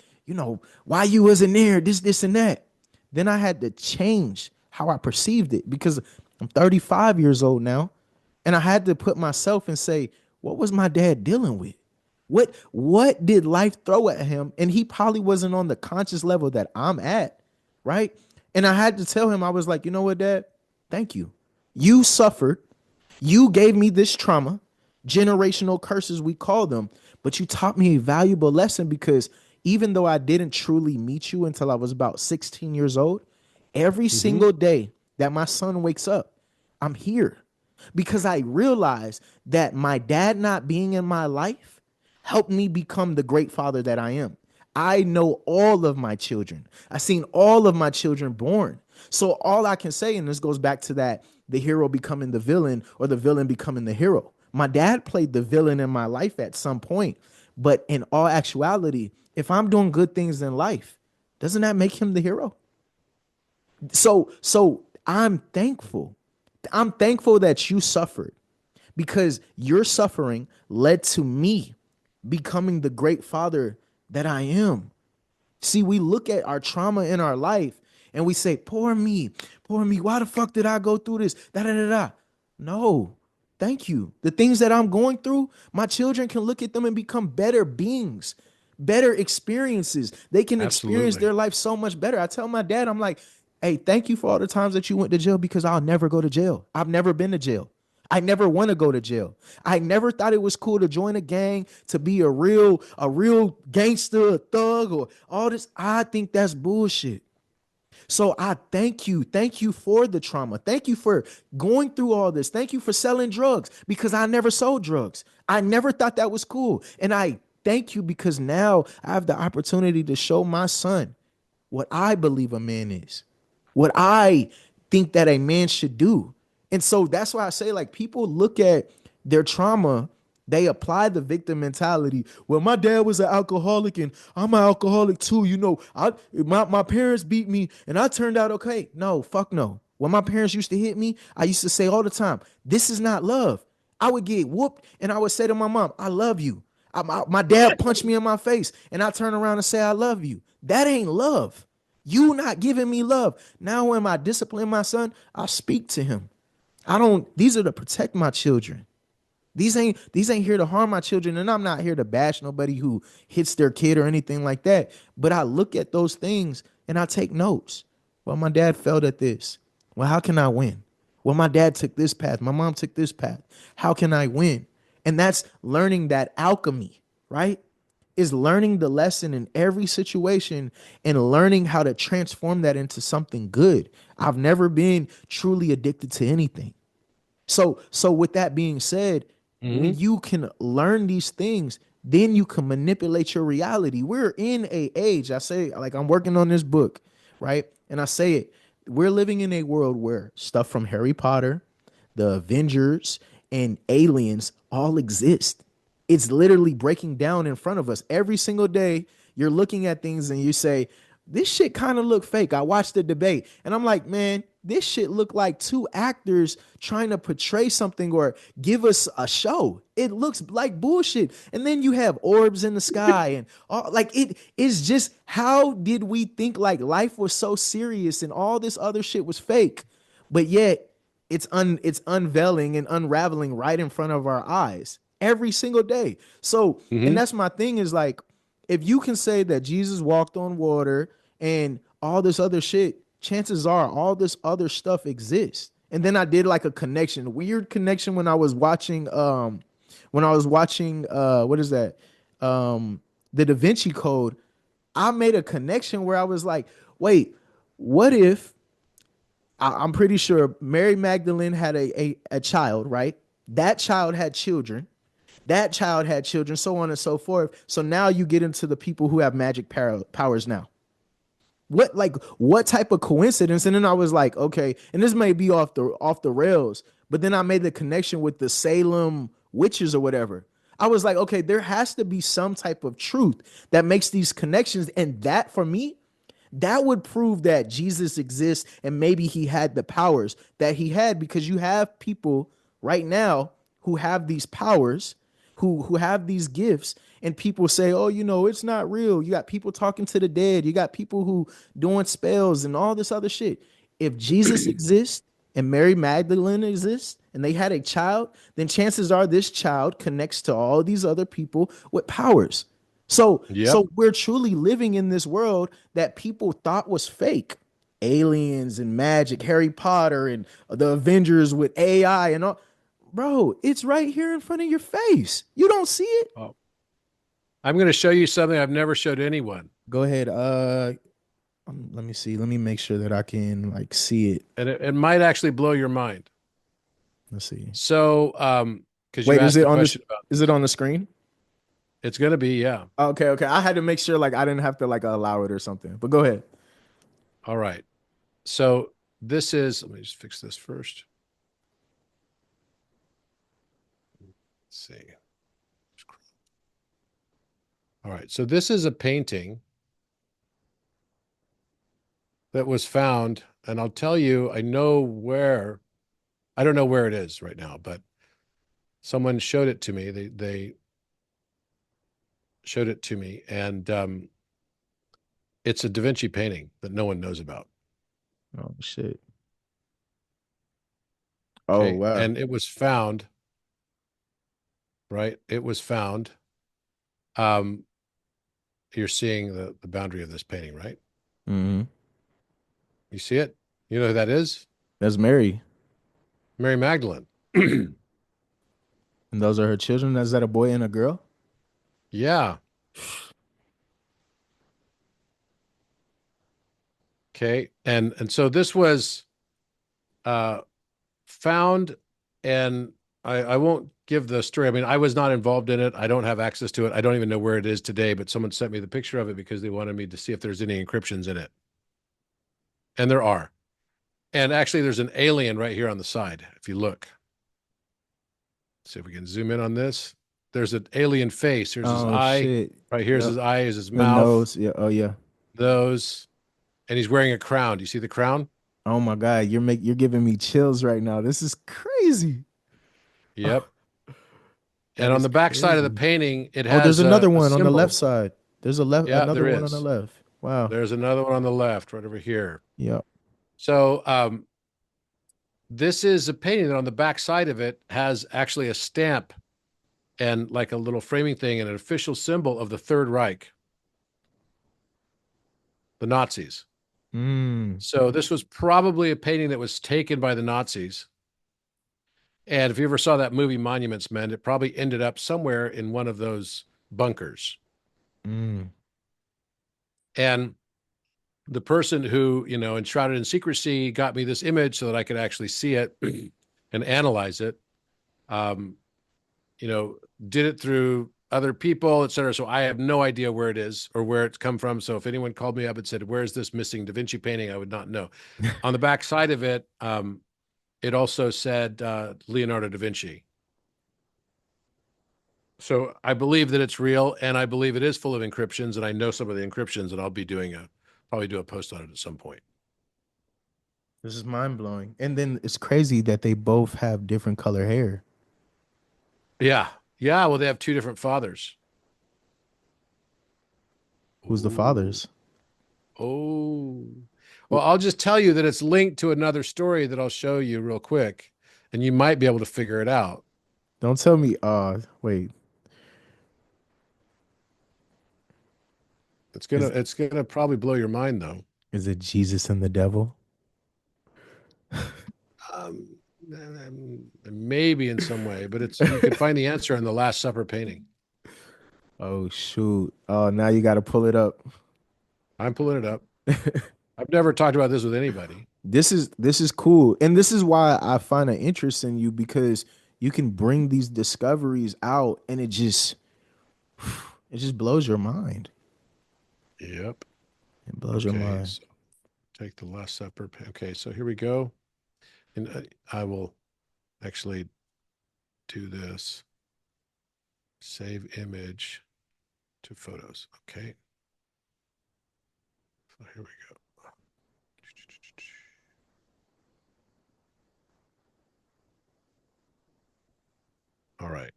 why you wasn't there, this and that. Then I had to change how I perceived it because I'm 35 years old now. And I had to put myself and say, what was my dad dealing with? What did life throw at him? And he probably wasn't on the conscious level that I'm at, right? And I had to tell him, I was like, you know what, Dad? Thank you. You suffered. You gave me this trauma, generational curses, we call them, but you taught me a valuable lesson because even though I didn't truly meet you until I was about 16 years old, every single day that my son wakes up, I'm here because I realized that my dad not being in my life helped me become the great father that I am. I know all of my children. I've seen all of my children born. So all I can say, and this goes back to that, the hero becoming the villain or the villain becoming the hero. My dad played the villain in my life at some point, but in all actuality, if I'm doing good things in life, doesn't that make him the hero? So I'm thankful. I'm thankful that you suffered because your suffering led to me becoming the great father that I am. See, we look at our trauma in our life and we say, poor me. Why the fuck did I go through this? No, thank you. The things that I'm going through, my children can look at them and become better beings, better experiences. They can experience their life so much better. I tell my dad, I'm like, hey, thank you for all the times that you went to jail because I'll never go to jail. I've never been to jail. I never want to go to jail. I never thought it was cool to join a gang, to be a real gangster, a thug, or all this. I think that's bullshit. So I thank you. Thank you for the trauma. Thank you for going through all this. Thank you for selling drugs because I never sold drugs. I never thought that was cool. And I thank you because now I have the opportunity to show my son what I believe a man is, what I think that a man should do. And so that's why I say, like, people look at their trauma, they apply the victim mentality. Well, my dad was an alcoholic and I'm an alcoholic too. You know, my parents beat me and I turned out okay. No, fuck no. When my parents used to hit me, I used to say all the time, this is not love. I would get whooped and I would say to my mom, I love you. My dad punched me in my face and I turn around and say, I love you. That ain't love. You not giving me love. Now when I discipline my son, I speak to him. I don't, these are to protect my children. These ain't here to harm my children. And I'm not here to bash nobody who hits their kid or anything like that. But I look at those things and I take notes. Well, my dad failed at this. Well, how can I win? Well, my dad took this path. My mom took this path. How can I win? And that's learning that alchemy, right? Is learning the lesson in every situation and learning how to transform that into something good. I've never been truly addicted to anything. So with that being said, when you can learn these things, then you can manipulate your reality. We're in a age, I say, like, I'm working on this book, right? And I say it, we're living in a world where stuff from Harry Potter, the Avengers, and aliens all exist. It's literally breaking down in front of us every single day. You're looking at things and you say, this shit kind of look fake. I watched the debate and I'm like, man, this shit look like two actors trying to portray something or give us a show. It looks like bullshit. And then you have orbs in the sky and all, like, it is just, how did we think like life was so serious and all this other shit was fake? But yet it's unveiling and unraveling right in front of our eyes every single day. So, and that's my thing is like, if you can say that Jesus walked on water and all this other shit, chances are all this other stuff exists. And then I did like a connection, a weird connection when I was watching what is that? The Da Vinci Code. I made a connection where I was like, wait, what if I'm pretty sure Mary Magdalene had a child, right? That child had children. That child had children, so on and so forth. So now you get into the people who have magic powers now. What type of coincidence? And then I was like, okay, and this may be off the rails, but then I made the connection with the Salem witches or whatever. I was like, okay, there has to be some type of truth that makes these connections. And that, for me, that would prove that Jesus exists and maybe he had the powers that he had, because you have people right now who have these powers, who have these gifts, and people say, oh, you know, it's not real. You got people talking to the dead. You got people who doing spells and all this other shit. If Jesus exists and Mary Magdalene exists and they had a child, then chances are this child connects to all these other people with powers. So we're truly living in this world that people thought was fake. Aliens and magic, Harry Potter and the Avengers with AI and all. Bro, it's right here in front of your face. You don't see it? Oh. I'm going to show you something I've never showed anyone. Go ahead. Let me see. Let me make sure that I can like see it. And it might actually blow your mind. Let's see. So, because you is asked it the on question the, about, is it on the screen? it's going to be, yeah. Okay. I had to make sure like I didn't have to like allow it or something. But go ahead. All right. So this is, let me just fix this first. Let's see. All right. So this is a painting that was found, and I'll tell you, I don't know where it is right now, but someone showed it to me. They showed it to me, and it's a Da Vinci painting that no one knows about. Oh shit. Okay? Oh wow. And it was found, right? It was found. You're seeing the boundary of this painting, right? Mm-hmm. You see it? You know who that is? That's Mary. Mary Magdalene. And those are her children. Is that a boy and a girl? Yeah. Okay. And so this was found, and I won't give the story. I mean, I was not involved in it. I don't have access to it. I don't even know where it is today, but someone sent me the picture of it because they wanted me to see if there's any encryptions in it. And there are. And actually, there's an alien right here on the side, if you look. See if we can zoom in on this. There's an alien face. Here's his eye. Shit. Right here's Yep. his eye, is his The mouth. nose. Yeah. Oh yeah. Those. And he's wearing a crown. Do you see the crown? Oh my God. You're giving me chills right now. This is crazy. Yep. That And on is the back side of the crazy. painting, it Oh, there's has another a one on the left symbol. side. There's Yeah, another there one on the is. left. Wow. There's another one on the left, right over here. Yeah. So this is a painting that on the back side of it has actually a stamp and like a little framing thing and an official symbol of the Third Reich, the Nazis. Mm. So this was probably a painting that was taken by the Nazis. And if you ever saw that movie Monuments Men, it probably ended up somewhere in one of those bunkers. Mm. And the person who, enshrouded in secrecy got me this image so that I could actually see it and analyze it. Did it through other people, et cetera. So I have no idea where it is or where it's come from. So if anyone called me up and said, where's this missing Da Vinci painting? I would not know. On the back side of it, it also said Leonardo da Vinci. So I believe that it's real, and I believe it is full of encryptions, and I know some of the encryptions, and I'll be probably do a post on it at some point. This is mind blowing. And then it's crazy that they both have different color hair. Yeah. Yeah. Well, they have two different fathers. Who's the fathers? Oh. Well, I'll just tell you that it's linked to another story that I'll show you real quick, and you might be able to figure it out. Don't tell me. Wait. It's gonna probably blow your mind though. Is it Jesus and the devil? Um, maybe in some way, but you can find the answer in the Last Supper painting. Oh shoot. Oh, now you got to pull it up. I'm pulling it up. I've never talked about this with anybody. This is cool. And this is why I find an interest in you, because you can bring these discoveries out and it just blows your mind. Yep. It blows your mind. So take the Last Supper. Okay, so here we go. And I will actually do this. Save image to photos. Okay. So here we go. All right.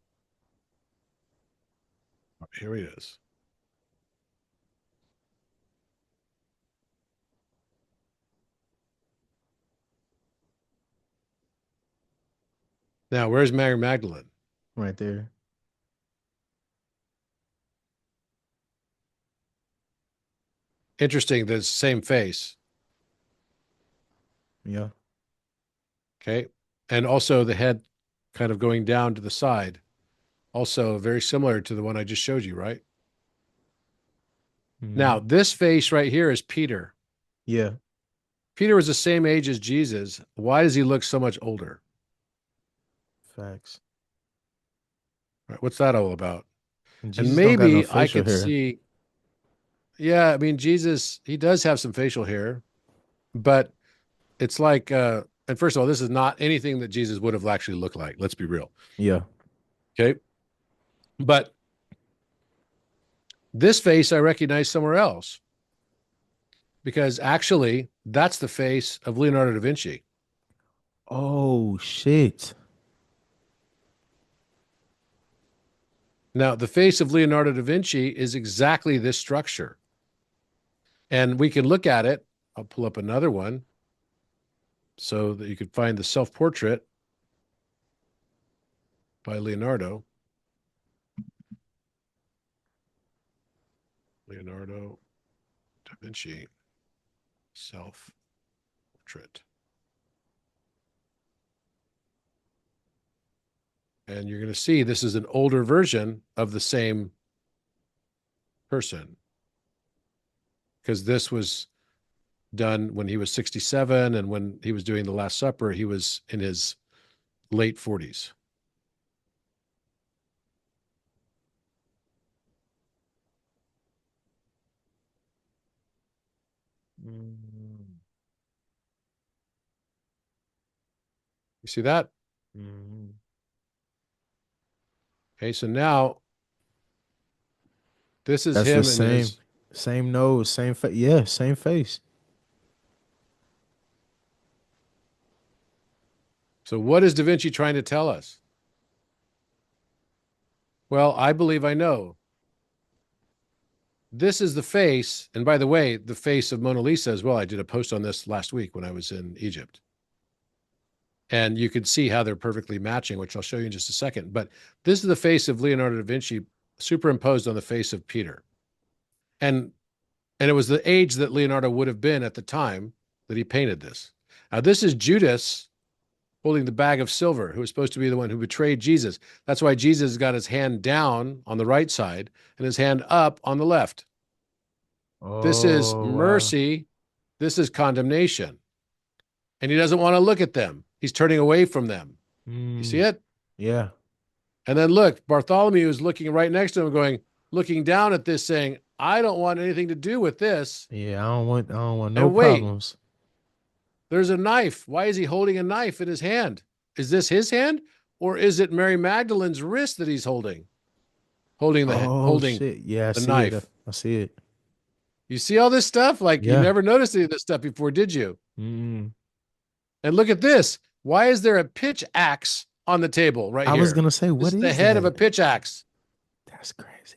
Here it is. Now, where's Mary Magdalene? Right there. Interesting, the same face. Yeah. Okay. And also the head kind of going down to the side. Also very similar to the one I just showed you, right? Now, this face right here is Peter. Yeah. Peter was the same age as Jesus. Why does he look so much older? Facts. Right, what's that all about? Jesus and don't got no maybe I facial could hair. see. Yeah, I mean, Jesus, he does have some facial hair, but it's like, and first of all, this is not anything that Jesus would have actually looked like. Let's be real. Yeah. Okay. But this face I recognize somewhere else, because actually that's the face of Leonardo da Vinci. Oh shit. Now, the face of Leonardo da Vinci is exactly this structure. And we can look at it. I'll pull up another one so that you could find the self-portrait by Leonardo. Leonardo da Vinci self-portrait. And you're going to see this is an older version of the same person, because this was done when he was 67, and when he was doing the Last Supper, he was in his late 40s. Mm, You see that? mm. Okay, so now this is That's the him and same, his. same nose, same face. Yeah, same face. So what is Da Vinci trying to tell us? Well, I believe I know. This is the face, and by the way, the face of Mona Lisa as well. I did a post on this last week when I was in Egypt. And you can see how they're perfectly matching, which I'll show you in just a second. But this is the face of Leonardo da Vinci superimposed on the face of Peter. And it was the age that Leonardo would have been at the time that he painted this. Now, this is Judas holding the bag of silver, who was supposed to be the one who betrayed Jesus. That's why Jesus got his hand down on the right side and his hand up on the left. This is Oh, wow. mercy. This is condemnation. And he doesn't want to look at them. He's turning away from them. You see Mm, it? yeah. And then look, Bartholomew is looking right next to him, going, looking down at this, saying, I don't want anything to do with this. Yeah, I don't want no And wait, problems. there's a knife. Why is he holding a knife in his hand? Is this his hand? Or is it Mary Magdalene's wrist that he's holding? Holding Oh shit. Yeah, I the see it. knife. I see it. You see all this stuff? Like you Yeah. never noticed any of this stuff before, did you? Mm. And look at this. Why is there a pitch axe on the table right I was here? gonna say, This what is the is head of a that? pitch axe, That's crazy.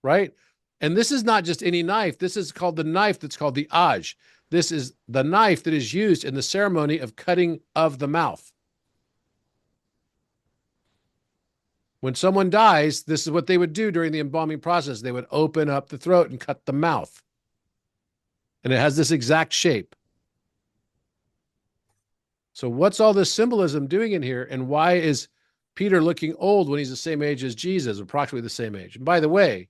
right? And this is not just any knife. This is called the knife that's called the aj. This is the knife that is used in the ceremony of cutting of the mouth. When someone dies, this is what they would do during the embalming process. They would open up the throat and cut the mouth. And it has this exact shape. So what's all this symbolism doing in here? And why is Peter looking old when he's the same age as Jesus, approximately the same age? And by the way,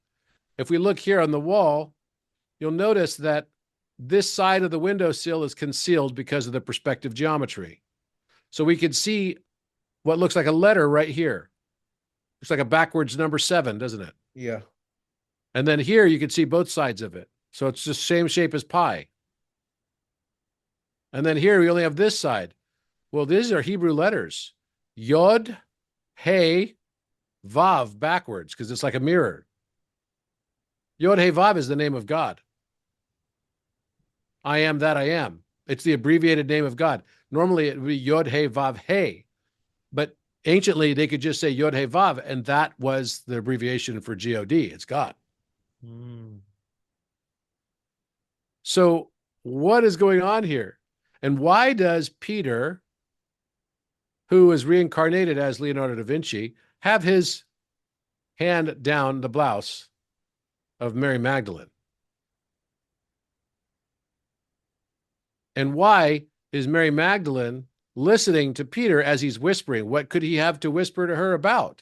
if we look here on the wall, you'll notice that this side of the windowsill is concealed because of the perspective geometry. So we can see what looks like a letter right here. Looks like a backwards number 7, doesn't it? Yeah. And then here you can see both sides of it. So it's the same shape as pi. And then here we only have this side. Well, these are Hebrew letters. Yod, He, Vav backwards, because it's like a mirror. Yod, He, Vav is the name of God. I am that I am. It's the abbreviated name of God. Normally it would be Yod, He, Vav, He. But anciently they could just say Yod, He, Vav, and that was the abbreviation for G-O-D. It's God. Mm. So what is going on here? And why does Peter, who is reincarnated as Leonardo da Vinci, have his hand down the blouse of Mary Magdalene? And why is Mary Magdalene listening to Peter as he's whispering? What could he have to whisper to her about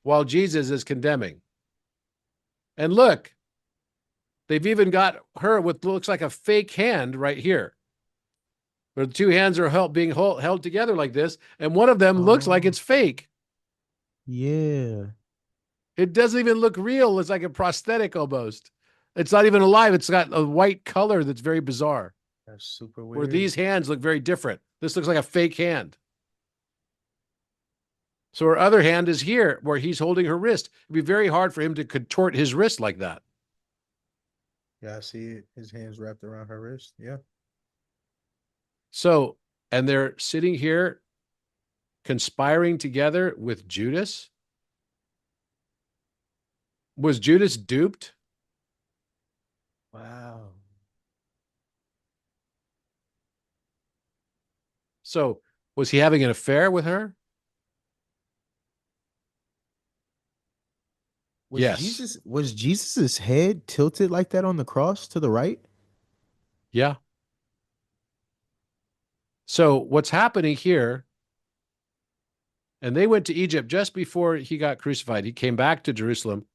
while Jesus is condemning? And look, they've even got her with looks like a fake hand right here, where the two hands are being held together like this, and one of them looks like it's fake. Yeah. It doesn't even look real. It's like a prosthetic almost. It's not even alive. It's got a white color that's very bizarre, That's super where weird. these hands look very different. This looks like a fake hand. So her other hand is here, where he's holding her wrist. It'd be very hard for him to contort his wrist like that. Yeah, I see it. His hands wrapped around her wrist. Yeah. So, and they're sitting here conspiring together with Judas. Was Judas duped? Wow. So, was he having an affair with her? Yes. Was Jesus's head tilted like that on the cross to the right? Yeah. So, what's happening here? And they went to Egypt just before he got crucified. He came back to Jerusalem.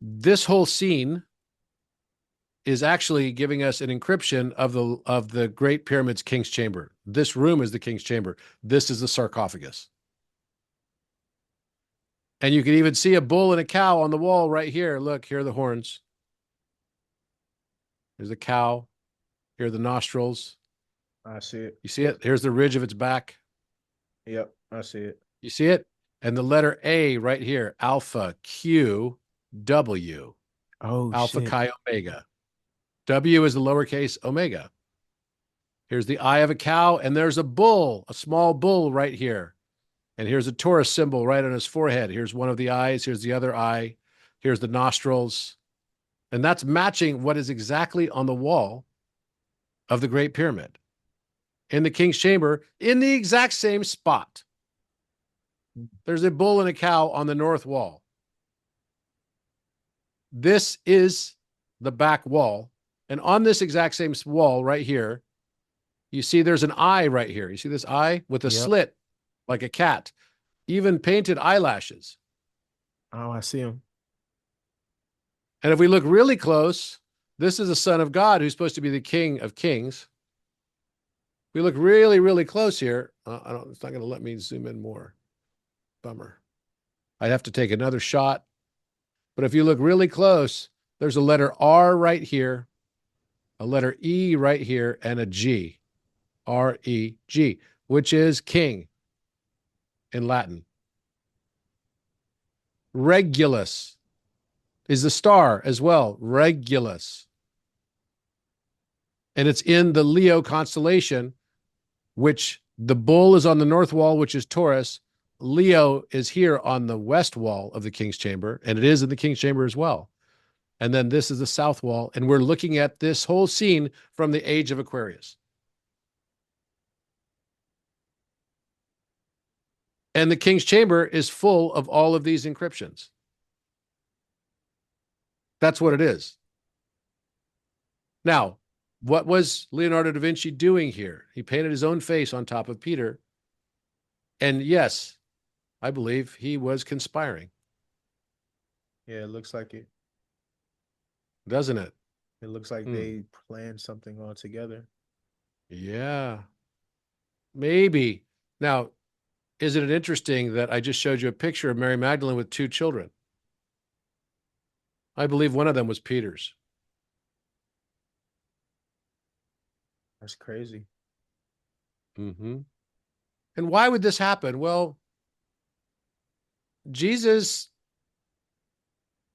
This whole scene is actually giving us an encryption of the Great Pyramid's king's chamber. This room is the king's chamber. This is the sarcophagus. And you can even see a bull and a cow on the wall right here. Look, here are the horns. Here's the cow. Here are the nostrils. I see it. You see it? Here's the ridge of its back. Yep, I see it. You see it? And the letter A right here, Alpha, Q, W. Oh, Alpha, shit. Chi, Omega. W is the lowercase omega. Here's the eye of a cow, and there's a bull, a small bull right here. And here's a Taurus symbol right on his forehead. Here's one of the eyes. Here's the other eye. Here's the nostrils. And that's matching what is exactly on the wall of the Great Pyramid in the King's Chamber in the exact same spot. There's a bull and a cow on the north wall. This is the back wall. And on this exact same wall right here, you see there's an eye right here. You see this eye with a slit like a cat, even painted eyelashes. Oh, I see him. And if we look really close, this is a son of God who's supposed to be the King of Kings. We look really, really close here. It's not going to let me zoom in more. Bummer. I'd have to take another shot. But if you look really close, there's a letter R right here, a letter E right here, and a G. R-E-G, which is king in Latin. Regulus is the star as well. Regulus. And it's in the Leo constellation, which the bull is on the north wall, which is Taurus. Leo is here on the west wall of the King's Chamber, and it is in the King's Chamber as well. And then this is the south wall, and we're looking at this whole scene from the age of Aquarius. And the King's Chamber is full of all of these encryptions. That's what it is. Now, what was Leonardo da Vinci doing here? He painted his own face on top of Peter. And yes, I believe he was conspiring. Yeah, it looks like it. Doesn't it? It looks like they planned something all together. Yeah. Maybe. Now, isn't it interesting that I just showed you a picture of Mary Magdalene with 2 children? I believe one of them was Peter's. That's crazy. Mm-hmm. And why would this happen? Well, Jesus,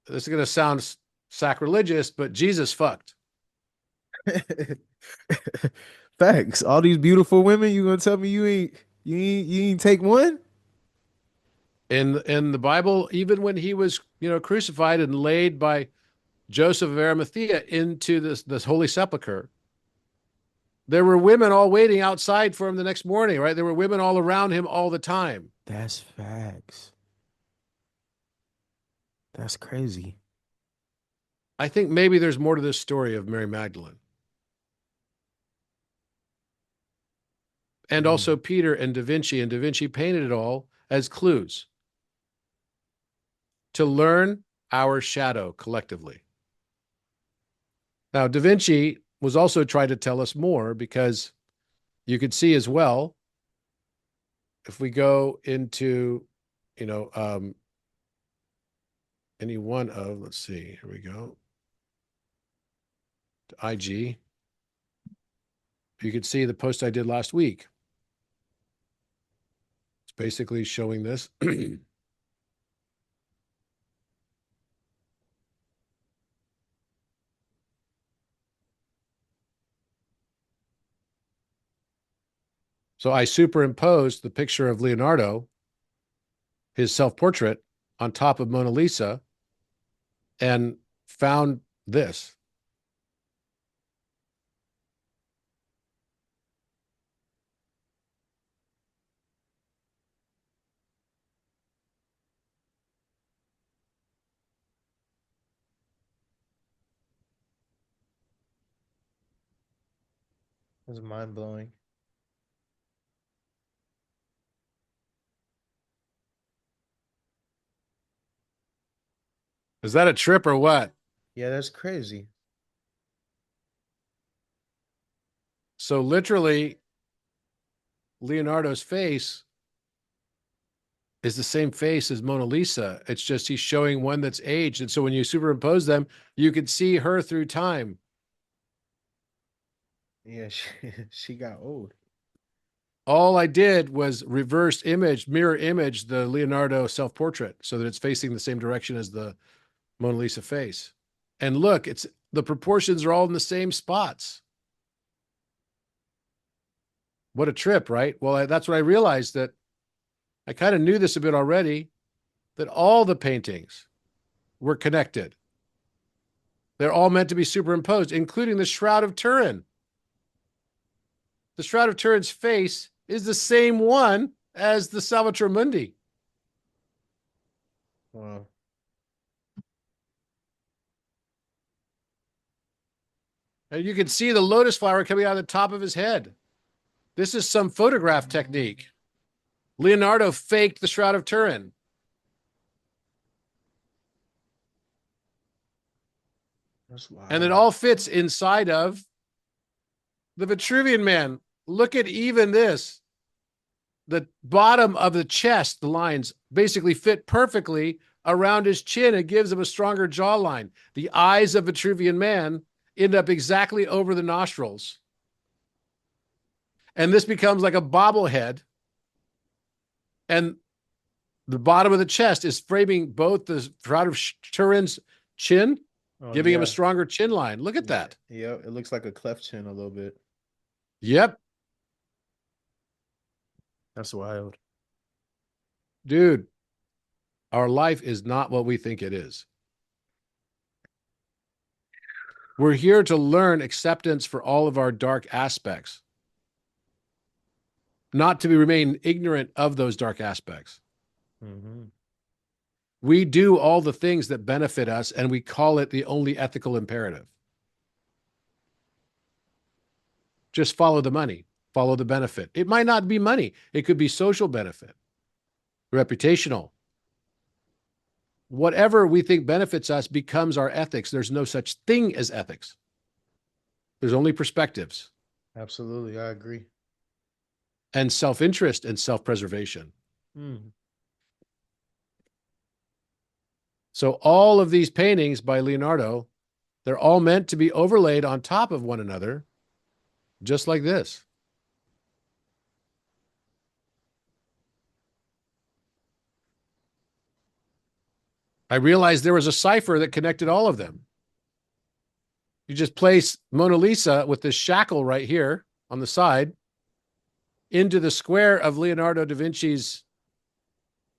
this is going to sound sacrilegious, but Jesus fucked. Facts. All these beautiful women, you gonna tell me you ain't take one? In the Bible, even when he was, crucified and laid by Joseph of Arimathea into this holy sepulcher, there were women all waiting outside for him the next morning, right? There were women all around him all the time. That's facts. That's crazy. I think maybe there's more to this story of Mary Magdalene. And also Peter and Da Vinci painted it all as clues to learn our shadow collectively. Now, Da Vinci was also trying to tell us more, because you could see as well, if we go into, any one of, let's see, here we go, to IG, you could see the post I did last week. It's basically showing this. So I superimposed the picture of Leonardo, his self-portrait, on top of Mona Lisa, and found this. It's mind blowing. Is that a trip or what? Yeah, that's crazy. So literally, Leonardo's face is the same face as Mona Lisa. It's just he's showing one that's aged. And so when you superimpose them, you can see her through time. Yeah, she got old. All I did was mirror image the Leonardo self-portrait so that it's facing the same direction as the Mona Lisa face. And look, the proportions are all in the same spots. What a trip, right? Well, that's what I realized, that I kind of knew this a bit already, that all the paintings were connected. They're all meant to be superimposed, including the Shroud of Turin. The Shroud of Turin's face is the same one as the Salvator Mundi. Wow. And you can see the lotus flower coming out of the top of his head. This is some photograph technique. Leonardo faked the Shroud of Turin. That's wild. And it all fits inside of the Vitruvian Man. Look at even this. The bottom of the chest, the lines basically fit perfectly around his chin. It gives him a stronger jawline. The eyes of Vitruvian Man end up exactly over the nostrils. And this becomes like a bobblehead. And the bottom of the chest is framing both the Shroud of Turin's chin, giving him a stronger chin line. Look at that. Yep, it looks like a cleft chin a little bit. Yep. That's wild. Dude, our life is not what we think it is. We're here to learn acceptance for all of our dark aspects, not to remain ignorant of those dark aspects. Mm-hmm. We do all the things that benefit us, and we call it the only ethical imperative. Just follow the money, follow the benefit. It might not be money. It could be social benefit, reputational. Whatever we think benefits us becomes our ethics. There's no such thing as ethics. There's only perspectives. Absolutely, I agree. And self-interest and self-preservation. So all of these paintings by Leonardo, they're all meant to be overlaid on top of one another, just like this. I realized there was a cipher that connected all of them. You just place Mona Lisa with this shackle right here on the side into the square of Leonardo da Vinci's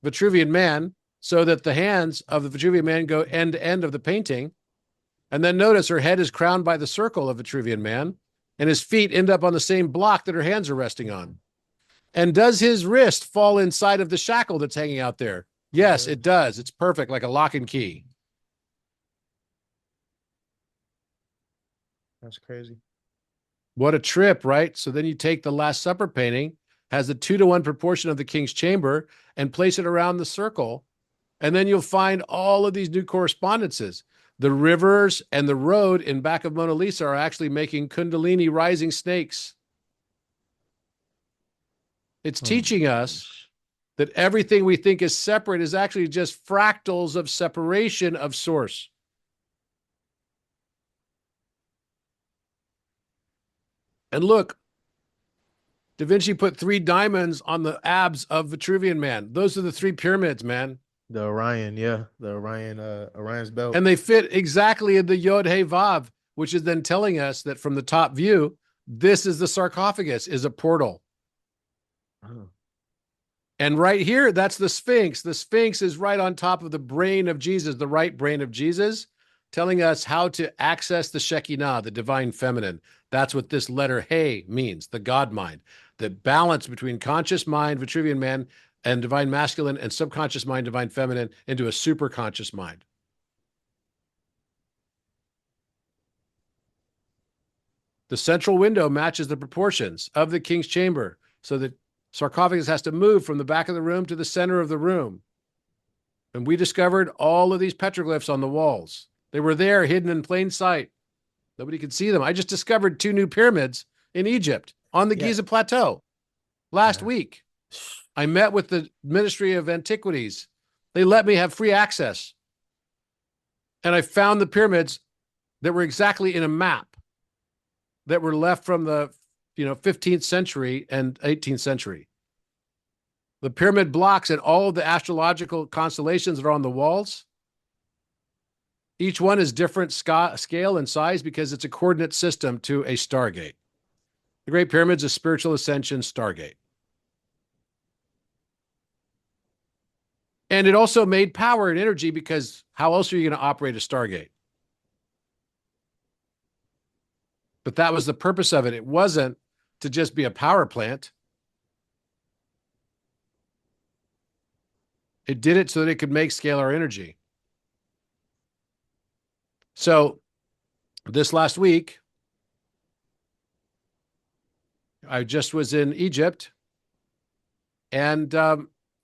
Vitruvian Man, so that the hands of the Vitruvian Man go end to end of the painting. And then notice her head is crowned by the circle of Vitruvian Man, and his feet end up on the same block that her hands are resting on. And does his wrist fall inside of the shackle that's hanging out there? Yes, it does. It's perfect, like a lock and key. That's crazy. What a trip, right? So then you take the Last Supper painting, has the 2-to-1 proportion of the King's Chamber, and place it around the circle. And then you'll find all of these new correspondences. The rivers and the road in back of Mona Lisa are actually making Kundalini rising snakes. It's teaching us that everything we think is separate is actually just fractals of separation of source. And look, Da Vinci put 3 diamonds on the abs of Vitruvian Man. Those are the 3 pyramids, man. The Orion, yeah. The Orion's belt. And they fit exactly in the Yod He Vav, which is then telling us that from the top view, this is the sarcophagus, is a portal. Oh. And right here, that's the Sphinx. The Sphinx is right on top of the brain of Jesus, the right brain of Jesus, telling us how to access the Shekinah, the divine feminine. That's what this letter He means, the God mind, the balance between conscious mind, Vitruvian Man, and divine masculine, and subconscious mind, divine feminine, into a superconscious mind. The central window matches the proportions of the King's Chamber, so that sarcophagus has to move from the back of the room to the center of the room. And we discovered all of these petroglyphs on the walls. They were there, hidden in plain sight. Nobody could see them. I just discovered 2 new pyramids in Egypt on the Giza Plateau last week. I met with the Ministry of Antiquities. They let me have free access. And I found the pyramids that were exactly in a map. that were left from the 15th century and 18th century. The pyramid blocks and all of the astrological constellations that are on the walls, each one is different scale and size because it's a coordinate system to a stargate. The Great Pyramid's a spiritual ascension stargate. And it also made power and energy, because how else are you going to operate a stargate? But that was the purpose of it. It wasn't to just be a power plant. It did it so that it could make scalar energy. So this last week, I just was in Egypt and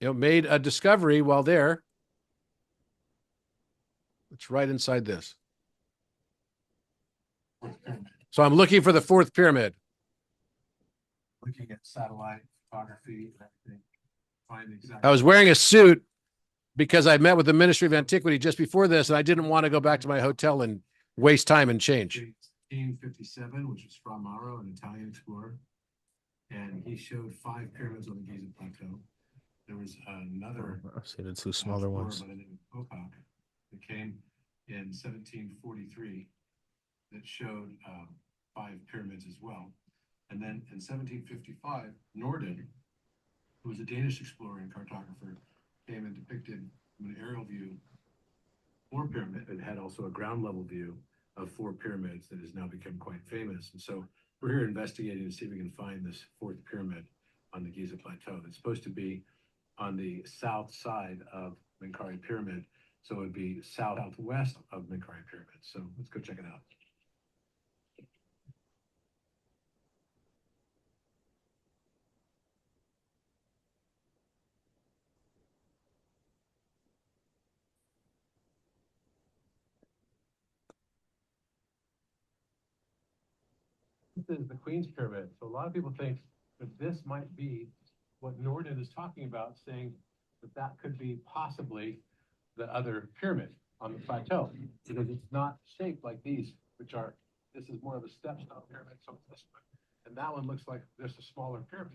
made a discovery while there. It's right inside this. So I'm looking for the fourth pyramid. Looking at satellite photography and everything. Find exactly. I was wearing a suit because I met with the Ministry of Antiquity just before this, and I didn't want to go back to my hotel and waste time and change. 1857, which was Fra Mauro, an Italian explorer. And he showed 5 pyramids on the Giza Plateau. There was another I've seen the two smaller explorer ones. by the name of Pocock that came in 1743 that showed 5 pyramids as well. And then in 1755, Norden, who was a Danish explorer and cartographer, came and depicted from an aerial view 4 pyramids. It had also a ground level view of 4 pyramids that has now become quite famous. And so we're here investigating to see if we can find this 4th pyramid on the Giza Plateau. It's supposed to be on the south side of Menkaure Pyramid. So it would be southwest of Menkaure Pyramid. So let's go check it out. This is the Queen's Pyramid. So a lot of people think that this might be what Norden is talking about, saying that that could be possibly the other pyramid on the plateau, because it's not shaped like these, which are, this is more of a stepstone pyramid, so it's this one. And that one looks like just a smaller pyramid.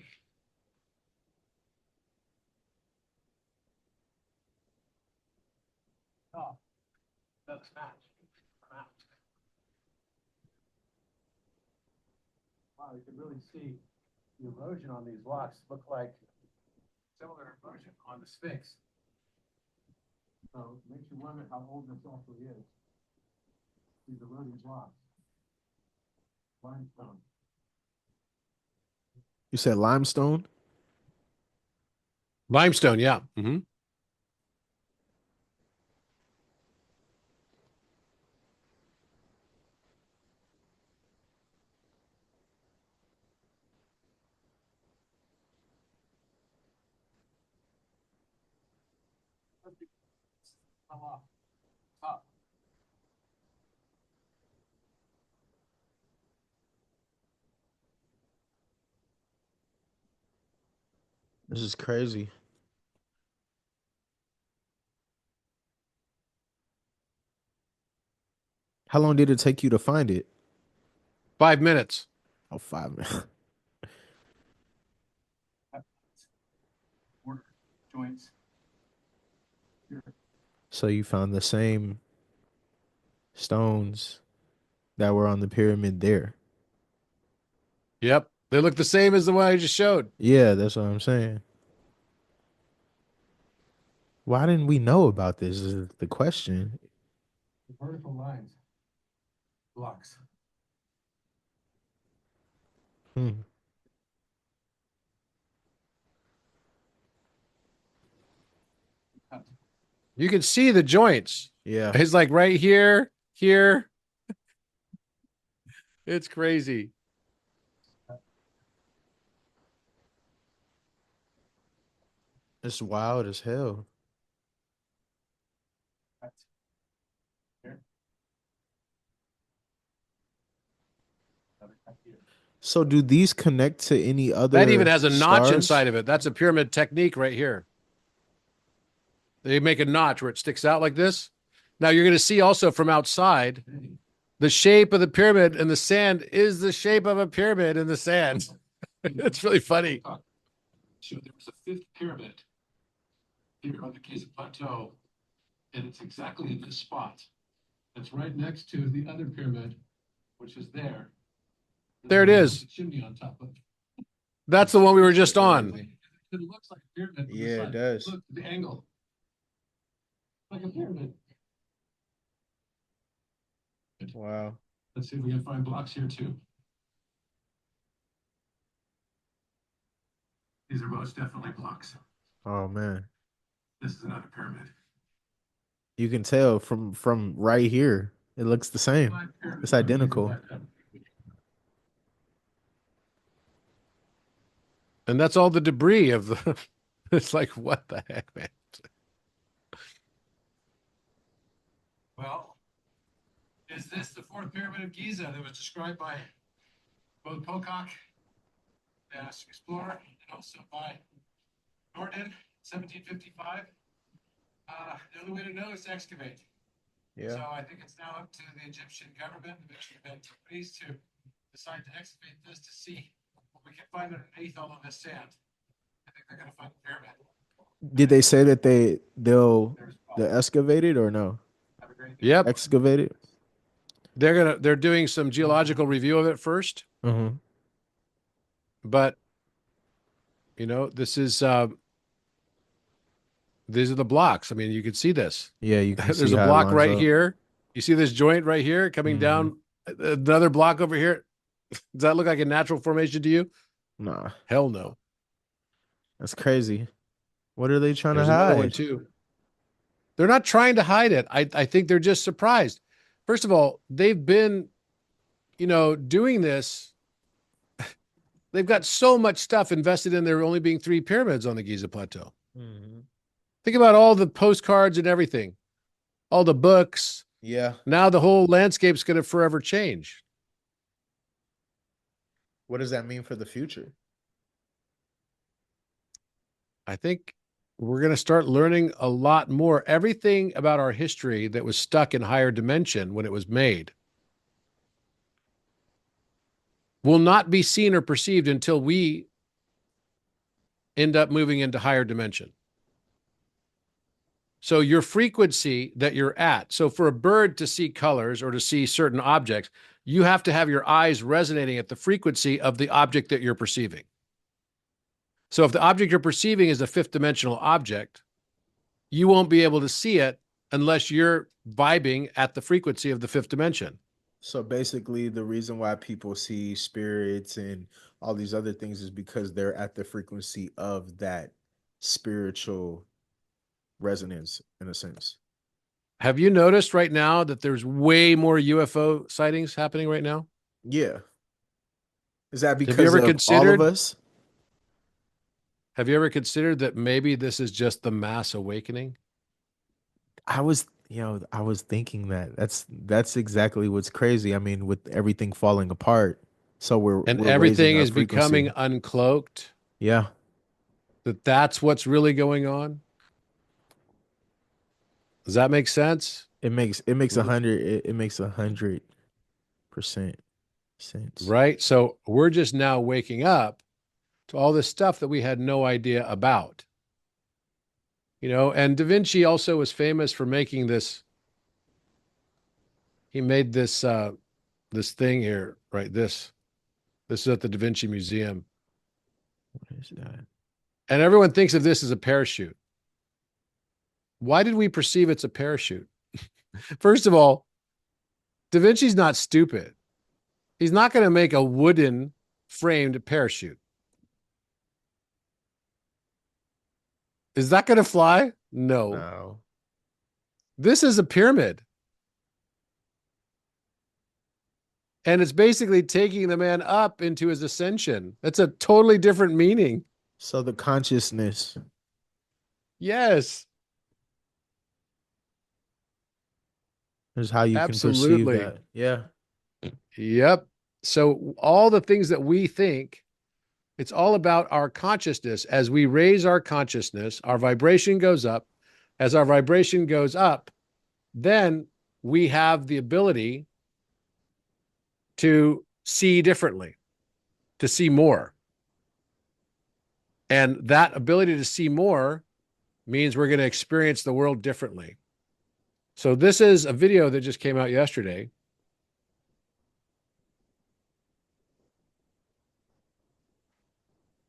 Oh, that's match. Wow, you can really see the erosion on these blocks look like similar erosion on the Sphinx. So it makes you wonder how old this actually is. These eroding blocks. Limestone. You said limestone? Limestone, yeah. Mm-hmm. Up. This is crazy. How long did it take you to find it? 5 minutes. Oh, 5 minutes. Work joints. So you found the same stones that were on the pyramid there. Yep. They look the same as the one I just showed. Yeah, that's what I'm saying. Why didn't we know about this is the question. The vertical lines. Blocks. Hmm. You can see the joints. Yeah. It's like right here, here. It's crazy. It's wild as hell. So do these connect to any other That even has a notch stars? inside of it. That's a pyramid technique right here. They make a notch where it sticks out like this. Now you're going to see also from outside, The shape of the pyramid in the sand is the shape of a pyramid in the sand. It's really funny. So there was a fifth pyramid here on the Giza Plateau, and it's exactly in this spot. It's right next to the other pyramid, which is there. There it is. The chimney on top of it. That's the one we were just on. It looks like a pyramid. From Yeah, the it side. does. Look, the angle. Like a pyramid. Wow. Let's see if we can find blocks here too. These are most definitely blocks. Oh man. This is another pyramid. You can tell from right here. It looks the same. It's identical. And that's all the debris of the, it's like, what the heck, man? Well, is this the fourth pyramid of Giza that was described by both Pocock, the explorer, and also by Norden, 1755? The only way to know is to excavate. So I think it's now up to the Egyptian government, the Ministry of Antiquities, to decide to excavate this to see what we can find underneath all of this sand. I think they're going to find a pyramid. Did they say that they'll excavate it or no? Have a great day. Yep. Excavate it? They're doing some geological review of it first. Mm-hmm. But, you know, these are the blocks. I mean, you can see this. Yeah, you can There's see a how it block lines right up. here. You see this joint right here coming down, another block over here. Does that look like a natural formation to you? Nah, Hell no. that's crazy. What are they trying There's to another hide? one too. They're not trying to hide it. I think they're just surprised. First of all, they've been, you know, doing this. They've got so much stuff invested in there only being 3 pyramids on the Giza Plateau. Mm-hmm. Think about all the postcards and everything, all the books. Yeah. Now the whole landscape's going to forever change. What does that mean for the future? I think we're going to start learning a lot more. Everything about our history that was stuck in higher dimension when it was made will not be seen or perceived until we end up moving into higher dimension. So your frequency that you're at, so for a bird to see colors or to see certain objects, you have to have your eyes resonating at the frequency of the object that you're perceiving. So if the object you're perceiving is a 5th dimensional object, you won't be able to see it unless you're vibing at the frequency of the 5th dimension. So basically, the reason why people see spirits and all these other things is because they're at the frequency of that spiritual resonance, in a sense. Have you noticed right now that there's way more UFO sightings happening right now? Yeah. Is that because ever of all considered- of us? Have you ever considered that maybe this is just the mass awakening? I was thinking that. That's exactly what's crazy. I mean, with everything falling apart, so we're Everything raising our is becoming frequency. uncloaked. Yeah. That's what's really going on. Does that make sense? It makes 100% sense. Right. So we're just now waking up to all this stuff that we had no idea about. You know, and Da Vinci also was famous for making this. He made this this thing here, right? This is at the Da Vinci Museum. What is that? And everyone thinks of this as a parachute. Why did we perceive it's a parachute? First of all, Da Vinci's not stupid. He's not going to make a wooden framed parachute. Is that going to fly? No. No. This is a pyramid. And it's basically taking the man up into his ascension. That's a totally different meaning. So the consciousness. Yes. Is how you Absolutely. can perceive that. Yeah. Yep. So all the things that we think, it's all about our consciousness. As we raise our consciousness, our vibration goes up. As our vibration goes up, then we have the ability to see differently, to see more. And that ability to see more means we're going to experience the world differently. So this is a video that just came out yesterday.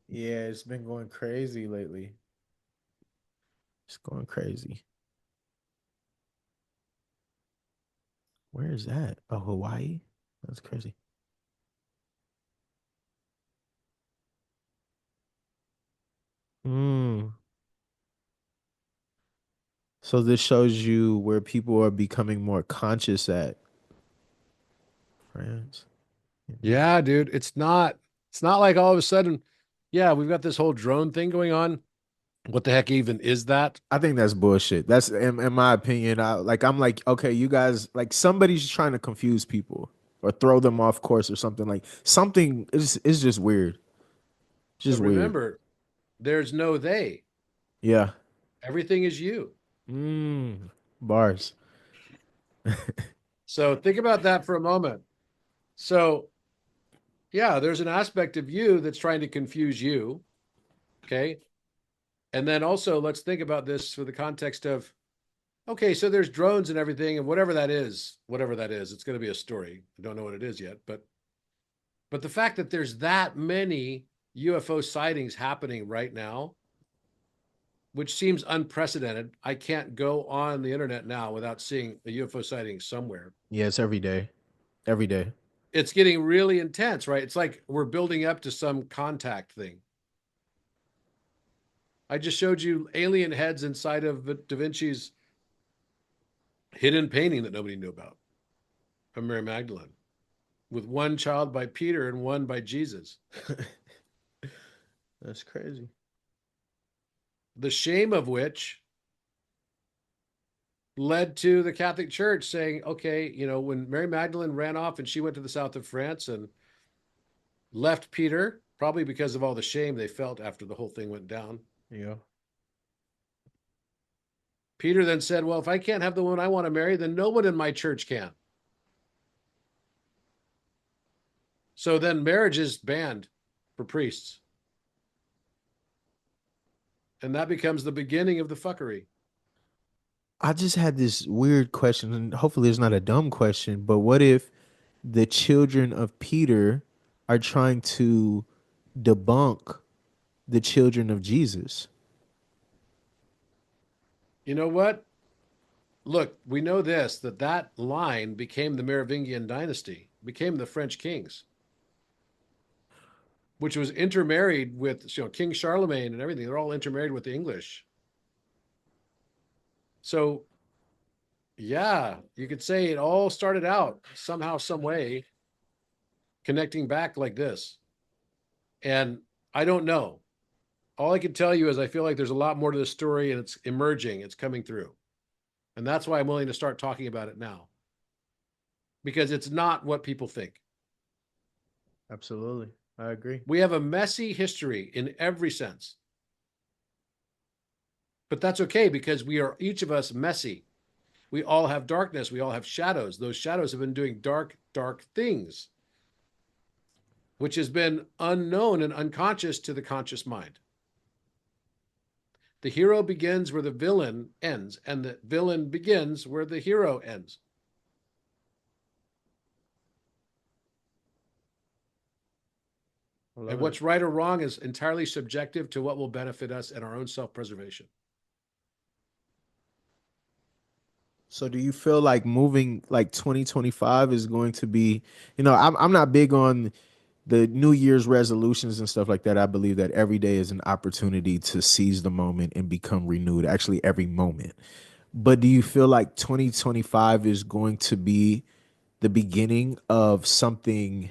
Yeah, it's been going crazy lately. It's going crazy. Where is that? Oh, Hawaii? That's crazy. Hmm. So this shows you where people are becoming more conscious at France. Yeah, dude, it's not like all of a sudden, yeah, we've got this whole drone thing going on. What the heck even is that? I think that's bullshit. That's in my opinion. I'm like, okay, you guys, like somebody's trying to confuse people or throw them off course or something. Like something is just weird. But Just weird. remember, there's no they. Yeah. Everything is you. Bars. So think about that for a moment. So, yeah, there's an aspect of you that's trying to confuse you. Okay. And then also, let's think about this for the context of, okay, so there's drones and everything, and whatever that is, it's going to be a story. I don't know what it is yet, but the fact that there's that many UFO sightings happening right now, which seems unprecedented. I can't go on the internet now without seeing a UFO sighting somewhere. Yeah, it's every day. Every day. It's getting really intense, right? It's like we're building up to some contact thing. I just showed you alien heads inside of Da Vinci's hidden painting that nobody knew about of Mary Magdalene, with one child by Peter and one by Jesus. That's crazy. The shame of which led to the Catholic Church saying, okay, when Mary Magdalene ran off and she went to the south of France and left Peter, probably because of all the shame they felt after the whole thing went down. Yeah. Peter then said, well, if I can't have the woman I want to marry, then no one in my church can. So then marriage is banned for priests. And that becomes the beginning of the fuckery. I just had this weird question, and hopefully it's not a dumb question, but what if the children of Peter are trying to debunk the children of Jesus? You know what? Look, we know this, that line became the Merovingian dynasty, became the French kings, which was intermarried with King Charlemagne and everything. They're all intermarried with the English. So, yeah, you could say it all started out somehow, some way, connecting back like this. And I don't know. All I can tell you is I feel like there's a lot more to the story, and it's emerging, it's coming through. And that's why I'm willing to start talking about it now, because it's not what people think. Absolutely. I agree. We have a messy history in every sense. But that's okay, because we are, each of us, messy. We all have darkness. We all have shadows. Those shadows have been doing dark, dark things, which has been unknown and unconscious to the conscious mind. The hero begins where the villain ends, and the villain begins where the hero ends. And what's right or wrong is entirely subjective to what will benefit us in our own self-preservation. So do you feel like moving like 2025 is going to be, I'm not big on the New Year's resolutions and stuff like that. I believe that every day is an opportunity to seize the moment and become renewed, actually every moment. But do you feel like 2025 is going to be the beginning of something,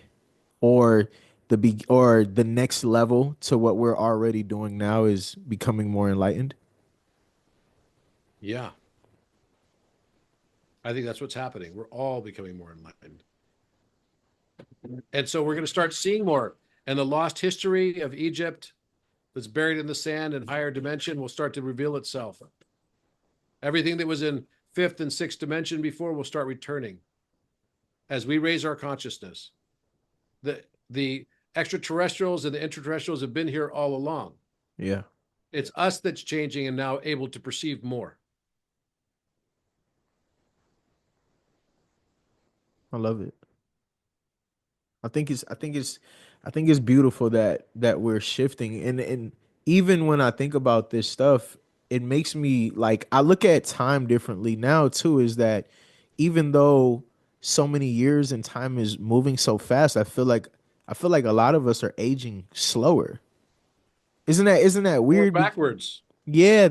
or the next level to what we're already doing now is becoming more enlightened? Yeah. I think that's what's happening. We're all becoming more enlightened. And so we're going to start seeing more. And the lost history of Egypt that's buried in the sand in higher dimension will start to reveal itself. Everything that was in fifth and sixth dimension before will start returning as we raise our consciousness. the extraterrestrials and the intraterrestrials have been here all along. Yeah. It's us that's changing and now able to perceive more. I love it. I think it's beautiful that we're shifting. And even when I think about this stuff, it makes me like, I look at time differently now too, is that even though so many years and time is moving so fast, I feel like a lot of us are aging slower. Isn't that Or weird? backwards. Yeah,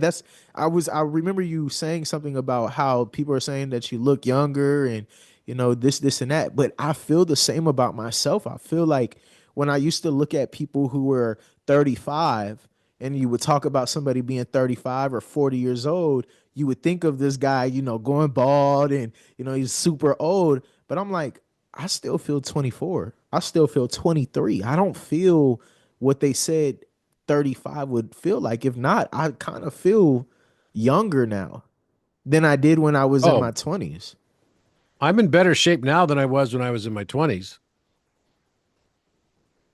I remember you saying something about how people are saying that you look younger and this and that, but I feel the same about myself. I feel like when I used to look at people who were 35 and you would talk about somebody being 35 or 40 years old, you would think of this guy, going bald and he's super old, but I'm like, I still feel 24. I still feel 23. I don't feel what they said 35 would feel like. If not, I kind of feel younger now than I did when I was in my Oh, 20s. I'm in better shape now than I was when I was in my 20s.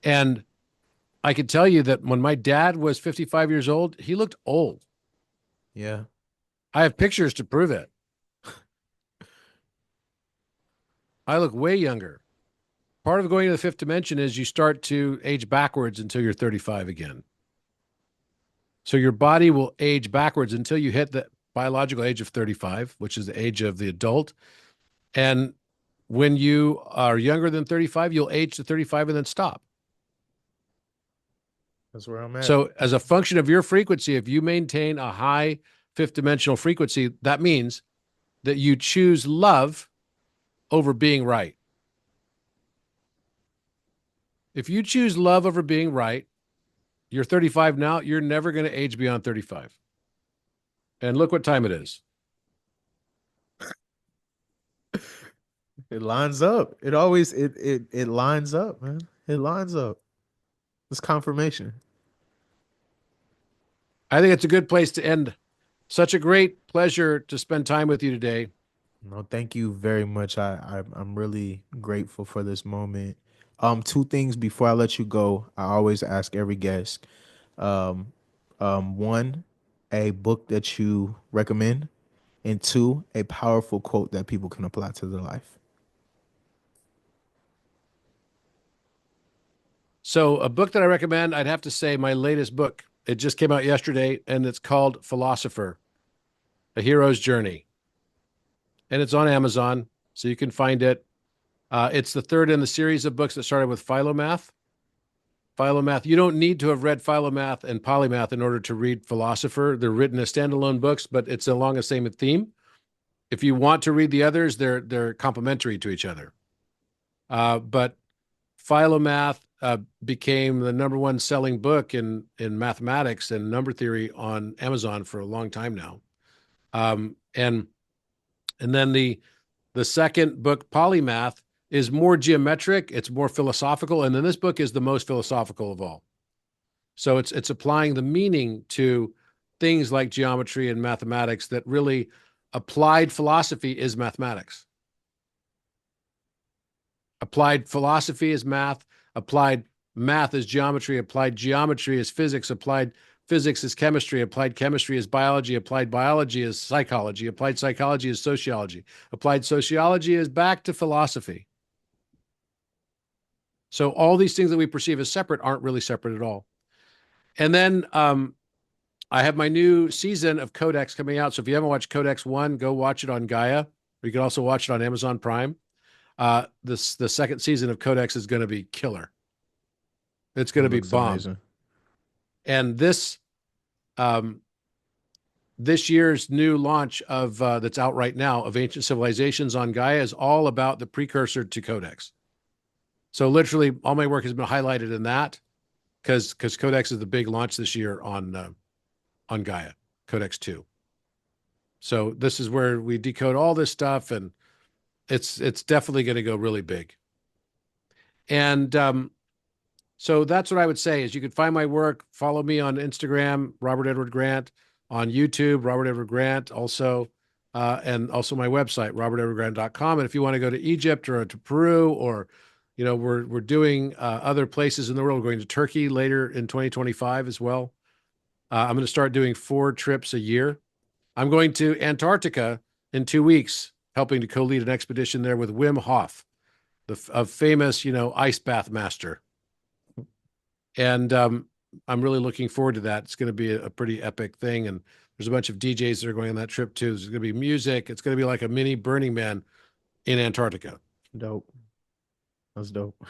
And I could tell you that when my dad was 55 years old, he looked old. Yeah. I have pictures to prove it. I look way younger. Part of going to the fifth dimension is you start to age backwards until you're 35 again. So your body will age backwards until you hit the biological age of 35, which is the age of the adult. And when you are younger than 35, you'll age to 35 and then stop. That's where I'm at. So as a function of your frequency, if you maintain a high fifth dimensional frequency, that means that you choose love over being right. If you choose love over being right, you're 35 now, you're never going to age beyond 35. And look what time it is. It lines up. It always it lines up, man. It lines up. It's confirmation. I think it's a good place to end. Such a great pleasure to spend time with you today. No, thank you very much. I'm really grateful for this moment. Two things before I let you go. I always ask every guest. Um, one, a book that you recommend, and two, a powerful quote that people can apply to their life. So a book that I recommend, I'd have to say my latest book. It just came out yesterday, and it's called Philosopher, A Hero's Journey. And it's on Amazon, so you can find it. It's the third in the series of books that started with PhiloMath. PhiloMath, you don't need to have read PhiloMath and PolyMath in order to read Philosopher. They're written as standalone books, but it's along the same theme. If you want to read the others, they're complementary to each other. But PhiloMath became the number one selling book in mathematics and number theory on Amazon for a long time now. And then the second book, PolyMath, is more geometric, it's more philosophical, and then this book is the most philosophical of all. So it's applying the meaning to things like geometry and mathematics that really applied philosophy is mathematics. Applied philosophy is math, applied math is geometry, applied geometry is physics, applied physics is chemistry, applied chemistry is biology, applied biology is psychology, applied psychology is sociology, applied sociology is back to philosophy. So all these things that we perceive as separate aren't really separate at all. And then I have my new season of Codex coming out. So if you haven't watched Codex 1, go watch it on Gaia, or you can also watch it on Amazon Prime. The second season of Codex is going to be killer. It's going to be bomb. Amazing. And this year's new launch of that's out right now of Ancient Civilizations on Gaia is all about the precursor to Codex. So literally all my work has been highlighted in that because Codex is the big launch this year on Gaia, Codex 2. So this is where we decode all this stuff, and it's definitely going to go really big. And so that's what I would say is you can find my work, follow me on Instagram, Robert Edward Grant, on YouTube, Robert Edward Grant also, and also my website, robertedwardgrant.com. And if you want to go to Egypt or to Peru or You know, we're doing other places in the world. We're going to Turkey later in 2025 as well. I'm going to start doing 4 trips a year. I'm going to Antarctica in 2 weeks, helping to co-lead an expedition there with Wim Hof, a famous, you know, ice bath master. And I'm really looking forward to that. It's going to be a pretty epic thing. And there's a bunch of DJs that are going on that trip too. There's going to be music. It's going to be like a mini Burning Man in Antarctica. Dope. That's dope.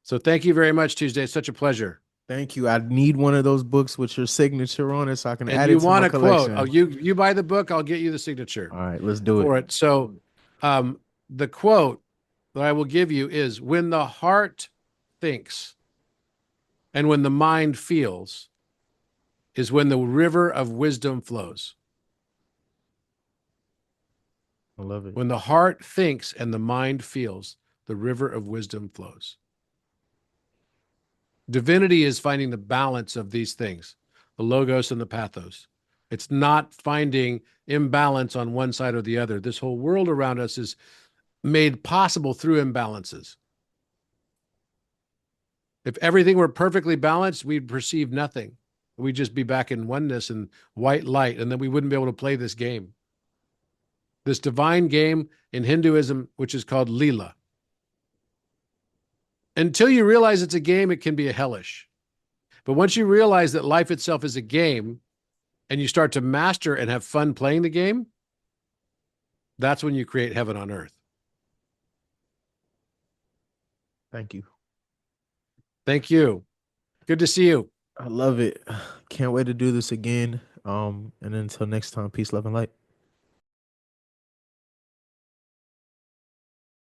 So thank you very much, Tuesday. It's such a pleasure. Thank you. I need one of those books with your signature on it so I can And add you it to want my a quote? collection. Oh, you buy the book, I'll get you the signature All right, let's do for it. it. So, the quote that I will give you is, "When the heart thinks, and when the mind feels, is when the river of wisdom flows." I love it. When the heart thinks and the mind feels, the river of wisdom flows. Divinity is finding the balance of these things, the logos and the pathos. It's not finding imbalance on one side or the other. This whole world around us is made possible through imbalances. If everything were perfectly balanced, we'd perceive nothing. We'd just be back in oneness and white light, and then we wouldn't be able to play this game. This divine game in Hinduism, which is called Leela. Until you realize it's a game, it can be a hellish. But once you realize that life itself is a game, and you start to master and have fun playing the game, that's when you create heaven on earth. Thank you. Thank you. Good to see you. I love it. Can't wait to do this again. And until next time, peace, love, and light.